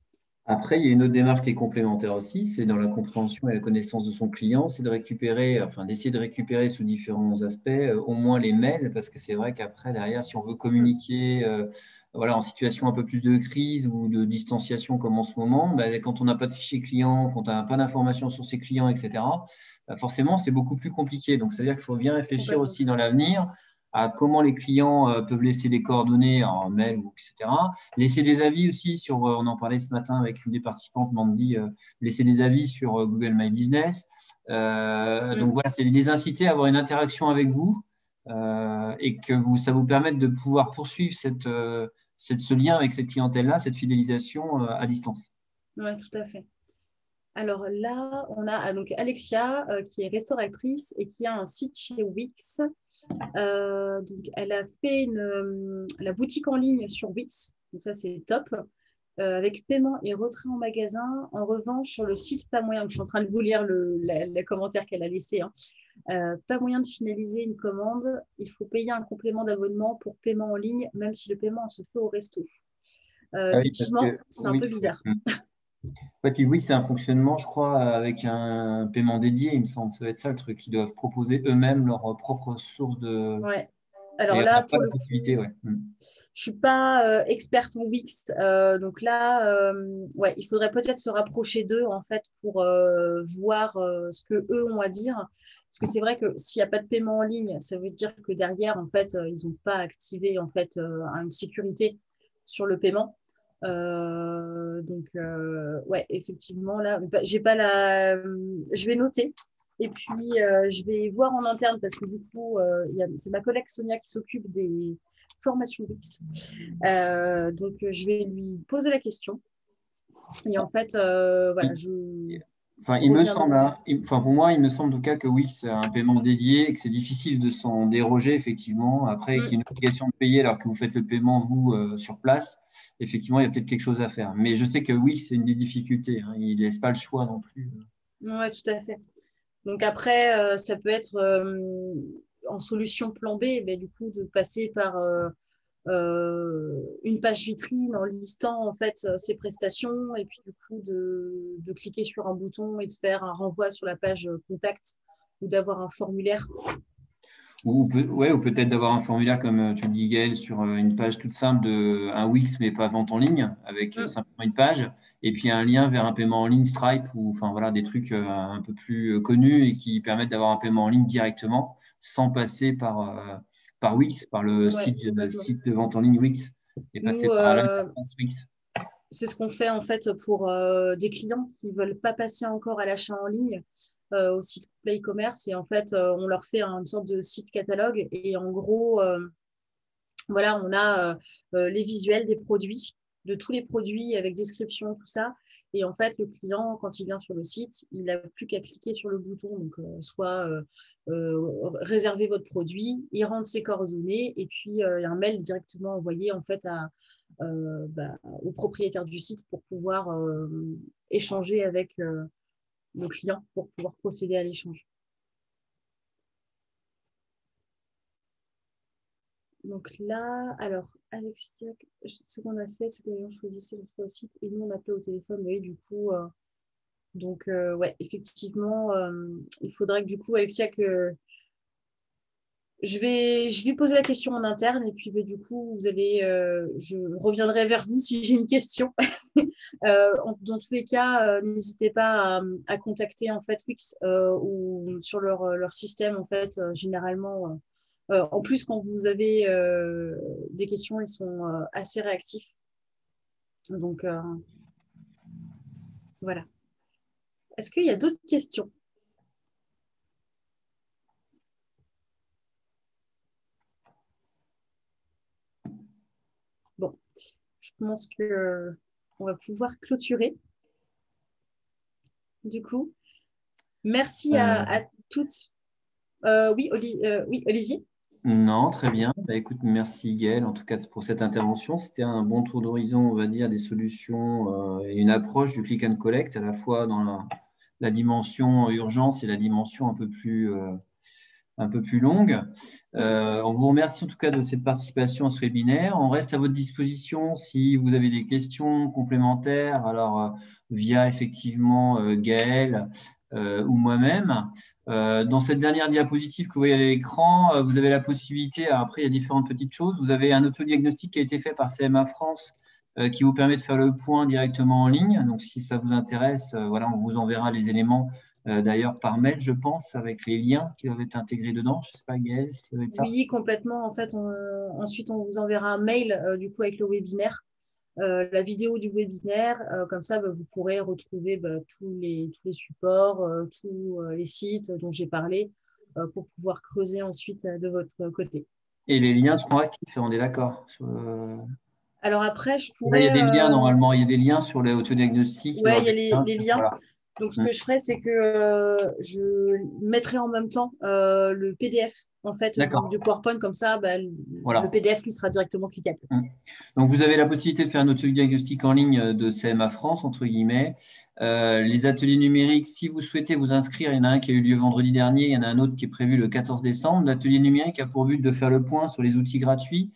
Après, il y a une autre démarche qui est complémentaire aussi, c'est dans la compréhension et la connaissance de son client, c'est de récupérer, enfin d'essayer de récupérer sous différents aspects, au moins les mails, parce que c'est vrai qu'après, derrière, si on veut communiquer voilà, en situation un peu plus de crise ou de distanciation comme en ce moment, quand on n'a pas de fichier client, quand on n'a pas d'informations sur ses clients, etc., forcément, c'est beaucoup plus compliqué. Donc, ça veut dire qu'il faut bien réfléchir aussi dans l'avenir à comment les clients peuvent laisser des coordonnées en mail, etc. Laisser des avis aussi sur, on en parlait ce matin avec une des participantes, Mandy, laisser des avis sur Google My Business. Donc voilà, c'est les inciter à avoir une interaction avec vous et que ça vous permette de pouvoir poursuivre ce lien avec cette clientèle-là, cette fidélisation à distance. Oui, tout à fait. Alors là, on a donc Alexia qui est restauratrice et qui a un site chez Wix. Donc elle a fait la boutique en ligne sur Wix, donc ça c'est top, avec paiement et retrait en magasin. En revanche, sur le site, pas moyen, je suis en train de vous lire le commentaire qu'elle a laissé, hein. Pas moyen de finaliser une commande, il faut payer un complément d'abonnement pour paiement en ligne, même si le paiement se fait au resto. Effectivement, c'est un peu bizarre. Ouais, puis oui, c'est un fonctionnement, je crois, avec un paiement dédié, il me semble. Ça va être ça le truc. Ils doivent proposer eux-mêmes leur propre source de. Ouais. Alors et là, pas pour la le coup, possibilité, ouais. je ne suis pas experte en Wix. Donc là, ouais, il faudrait peut-être se rapprocher d'eux en fait pour voir ce que eux ont à dire. Parce que c'est vrai que s'il n'y a pas de paiement en ligne, ça veut dire que derrière, en fait, ils n'ont pas activé en fait une sécurité sur le paiement. Donc, ouais, effectivement, là, j'ai pas je vais noter et puis je vais voir en interne parce que du coup, c'est ma collègue Sonia qui s'occupe des formations Wix. Donc, je vais lui poser la question. Et en fait, voilà, Enfin, il me semble, enfin, pour moi, il me semble en tout cas que oui, c'est un paiement dédié et que c'est difficile de s'en déroger, effectivement. Après, qu'il y ait une obligation de payer alors que vous faites le paiement, vous, sur place, effectivement, il y a peut-être quelque chose à faire. Mais je sais que oui, c'est une des difficultés, hein. Il ne laisse pas le choix non plus. Oui, tout à fait. Donc après, ça peut être en solution plan B, mais du coup, de passer par une page vitrine en listant en fait ses prestations et puis du coup de cliquer sur un bouton et de faire un renvoi sur la page contact ou d'avoir un formulaire. Ou peut-être d'avoir un formulaire comme tu le dis Gaël sur une page toute simple un Wix mais pas vente en ligne avec simplement une page et puis un lien vers un paiement en ligne Stripe ou enfin voilà des trucs un peu plus connus et qui permettent d'avoir un paiement en ligne directement sans passer par Wix, par le site de vente en ligne Wix et passer par l'interface Wix. C'est ce qu'on fait en fait pour des clients qui ne veulent pas passer encore à l'achat en ligne au site Play Commerce et en fait on leur fait une sorte de site catalogue et en gros voilà on a les visuels des produits, de tous les produits avec description, tout ça. Et en fait, le client, quand il vient sur le site, il n'a plus qu'à cliquer sur le bouton, donc soit réserver votre produit, il rentre ses coordonnées et puis il y a un mail directement envoyé en fait au propriétaire du site pour pouvoir échanger avec le client pour pouvoir procéder à l'échange. Donc là, alors, Alexia, ce qu'on a fait, c'est que les gens choisissaient notre site et nous, on appelait au téléphone. Oui, du coup, ouais, effectivement, il faudrait que du coup, Alexia, que Je vais poser la question en interne et puis du coup, je reviendrai vers vous si j'ai une question. Dans tous les cas, n'hésitez pas à contacter en fait Wix ou sur leur système en fait. Généralement, en plus quand vous avez des questions, ils sont assez réactifs. Donc voilà. Est-ce qu'il y a d'autres questions? Bon, je pense que on va pouvoir clôturer. Du coup, merci à toutes. Oui, Olivier. Non, très bien. Bah, écoute, merci Gaël, en tout cas pour cette intervention. C'était un bon tour d'horizon, on va dire, des solutions et une approche du click and collect, à la fois dans la dimension urgence et la dimension un peu plus longue. On vous remercie en tout cas de cette participation à ce webinaire. On reste à votre disposition si vous avez des questions complémentaires, alors via effectivement Gaël ou moi-même. Dans cette dernière diapositive que vous voyez à l'écran, vous avez la possibilité, après il y a différentes petites choses, vous avez un autodiagnostic qui a été fait par CMA France qui vous permet de faire le point directement en ligne. Donc si ça vous intéresse, voilà, on vous enverra les éléments d'ailleurs par mail, je pense, avec les liens qui doivent être intégrés dedans. Je ne sais pas, Gaël, si ça doit être ça. Oui, complètement. En fait, ensuite, on vous enverra un mail du coup avec le webinaire, la vidéo du webinaire. Comme ça, vous pourrez retrouver tous les supports, tous les sites dont j'ai parlé pour pouvoir creuser ensuite de votre côté. Et les liens seront actifs, on est d'accord. Alors après, je Là, pourrais… il y a des liens normalement, il y a des liens sur l'autodiagnostic. Oui, il y a les liens. Voilà. Donc, ce que je ferai, c'est que je mettrai en même temps le PDF en fait, du PowerPoint. Comme ça, voilà. Le PDF lui sera directement cliquable. Donc, vous avez la possibilité de faire un autodiagnostic en ligne de CMA France, entre guillemets. Les ateliers numériques, si vous souhaitez vous inscrire, il y en a un qui a eu lieu vendredi dernier, il y en a un autre qui est prévu le 14 décembre. L'atelier numérique a pour but de faire le point sur les outils gratuits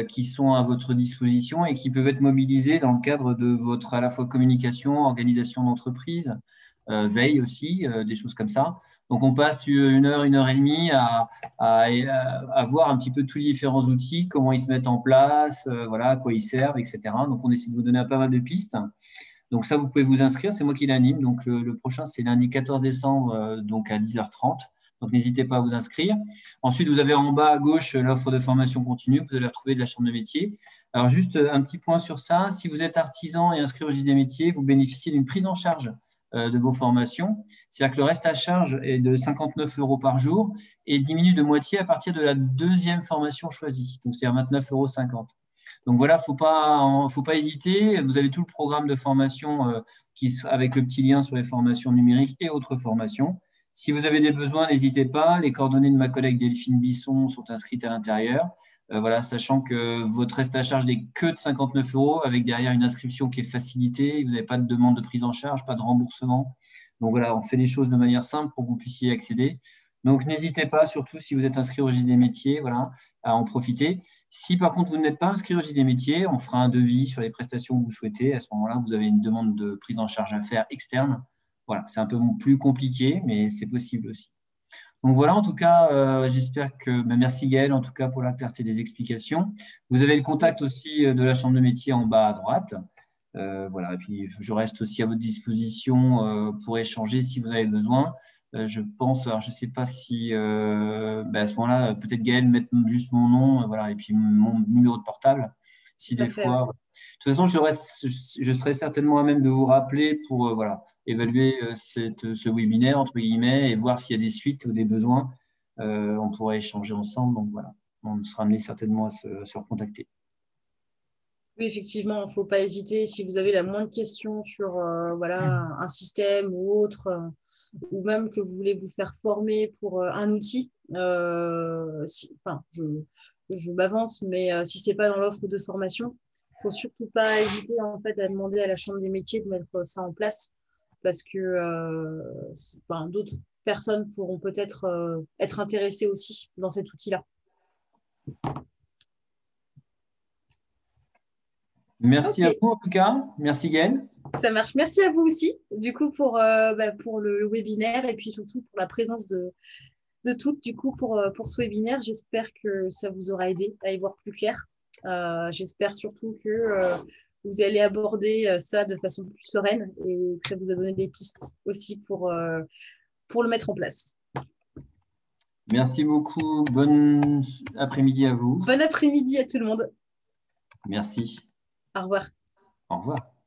qui sont à votre disposition et qui peuvent être mobilisés dans le cadre de votre à la fois communication, organisation d'entreprise, veille aussi, des choses comme ça. Donc, on passe 1 heure, 1 heure et demie à voir un petit peu tous les différents outils, comment ils se mettent en place, voilà, à quoi ils servent, etc. Donc, on essaie de vous donner pas mal de pistes. Donc, ça, vous pouvez vous inscrire. C'est moi qui l'anime. Donc, le prochain, c'est lundi 14 décembre, donc à 10h30. Donc, n'hésitez pas à vous inscrire. Ensuite, vous avez en bas à gauche l'offre de formation continue que vous allez retrouver de la Chambre de métiers. Alors, juste un petit point sur ça. Si vous êtes artisan et inscrit au registre des métiers, vous bénéficiez d'une prise en charge de vos formations. C'est-à-dire que le reste à charge est de 59 € par jour et diminue de moitié à partir de la deuxième formation choisie. Donc, c'est à 29,50 €. Donc voilà, faut pas hésiter. Vous avez tout le programme de formation avec le petit lien sur les formations numériques et autres formations. Si vous avez des besoins, n'hésitez pas. Les coordonnées de ma collègue Delphine Bisson sont inscrites à l'intérieur. Voilà, sachant que votre reste à charge n'est que de 59 € avec derrière une inscription qui est facilitée. Vous n'avez pas de demande de prise en charge, pas de remboursement. Donc voilà, on fait les choses de manière simple pour que vous puissiez y accéder. Donc n'hésitez pas, surtout si vous êtes inscrit au registre des métiers, voilà, à en profiter. Si par contre vous n'êtes pas inscrit au registre des métiers, on fera un devis sur les prestations que vous souhaitez. À ce moment-là, vous avez une demande de prise en charge à faire externe. Voilà, c'est un peu plus compliqué, mais c'est possible aussi. Donc voilà, en tout cas, j'espère que… merci Gaël, en tout cas, pour la clarté des explications. Vous avez le contact aussi de la Chambre de métiers en bas à droite. Voilà, et puis je reste aussi à votre disposition pour échanger si vous avez besoin. Je pense, alors je ne sais pas si à ce moment-là, peut-être Gaël mette juste mon nom, voilà, et puis mon numéro de portable. Si des fois… De toute façon, je serai certainement à même de vous rappeler pour voilà, évaluer ce webinaire, entre guillemets, et voir s'il y a des suites ou des besoins. On pourra échanger ensemble. Donc voilà, on sera amené certainement à se recontacter. Oui, effectivement, il ne faut pas hésiter. Si vous avez la moindre question sur voilà, un système ou autre, ou même que vous voulez vous faire former pour un outil, je m'avance, mais si ce n'est pas dans l'offre de formation, il ne faut surtout pas hésiter en fait, à demander à la Chambre des métiers de mettre ça en place parce que d'autres personnes pourront peut-être être intéressées aussi dans cet outil-là. Merci à vous en tout cas. Merci Gaël. Ça marche. Merci à vous aussi, du coup, pour le webinaire et puis surtout pour la présence de toutes du coup pour ce webinaire. J'espère que ça vous aura aidé à y voir plus clair. J'espère surtout que vous allez aborder ça de façon plus sereine et que ça vous a donné des pistes aussi pour le mettre en place. Merci beaucoup. Bon après-midi à vous. Bon après-midi à tout le monde. Merci. Au revoir. Au revoir.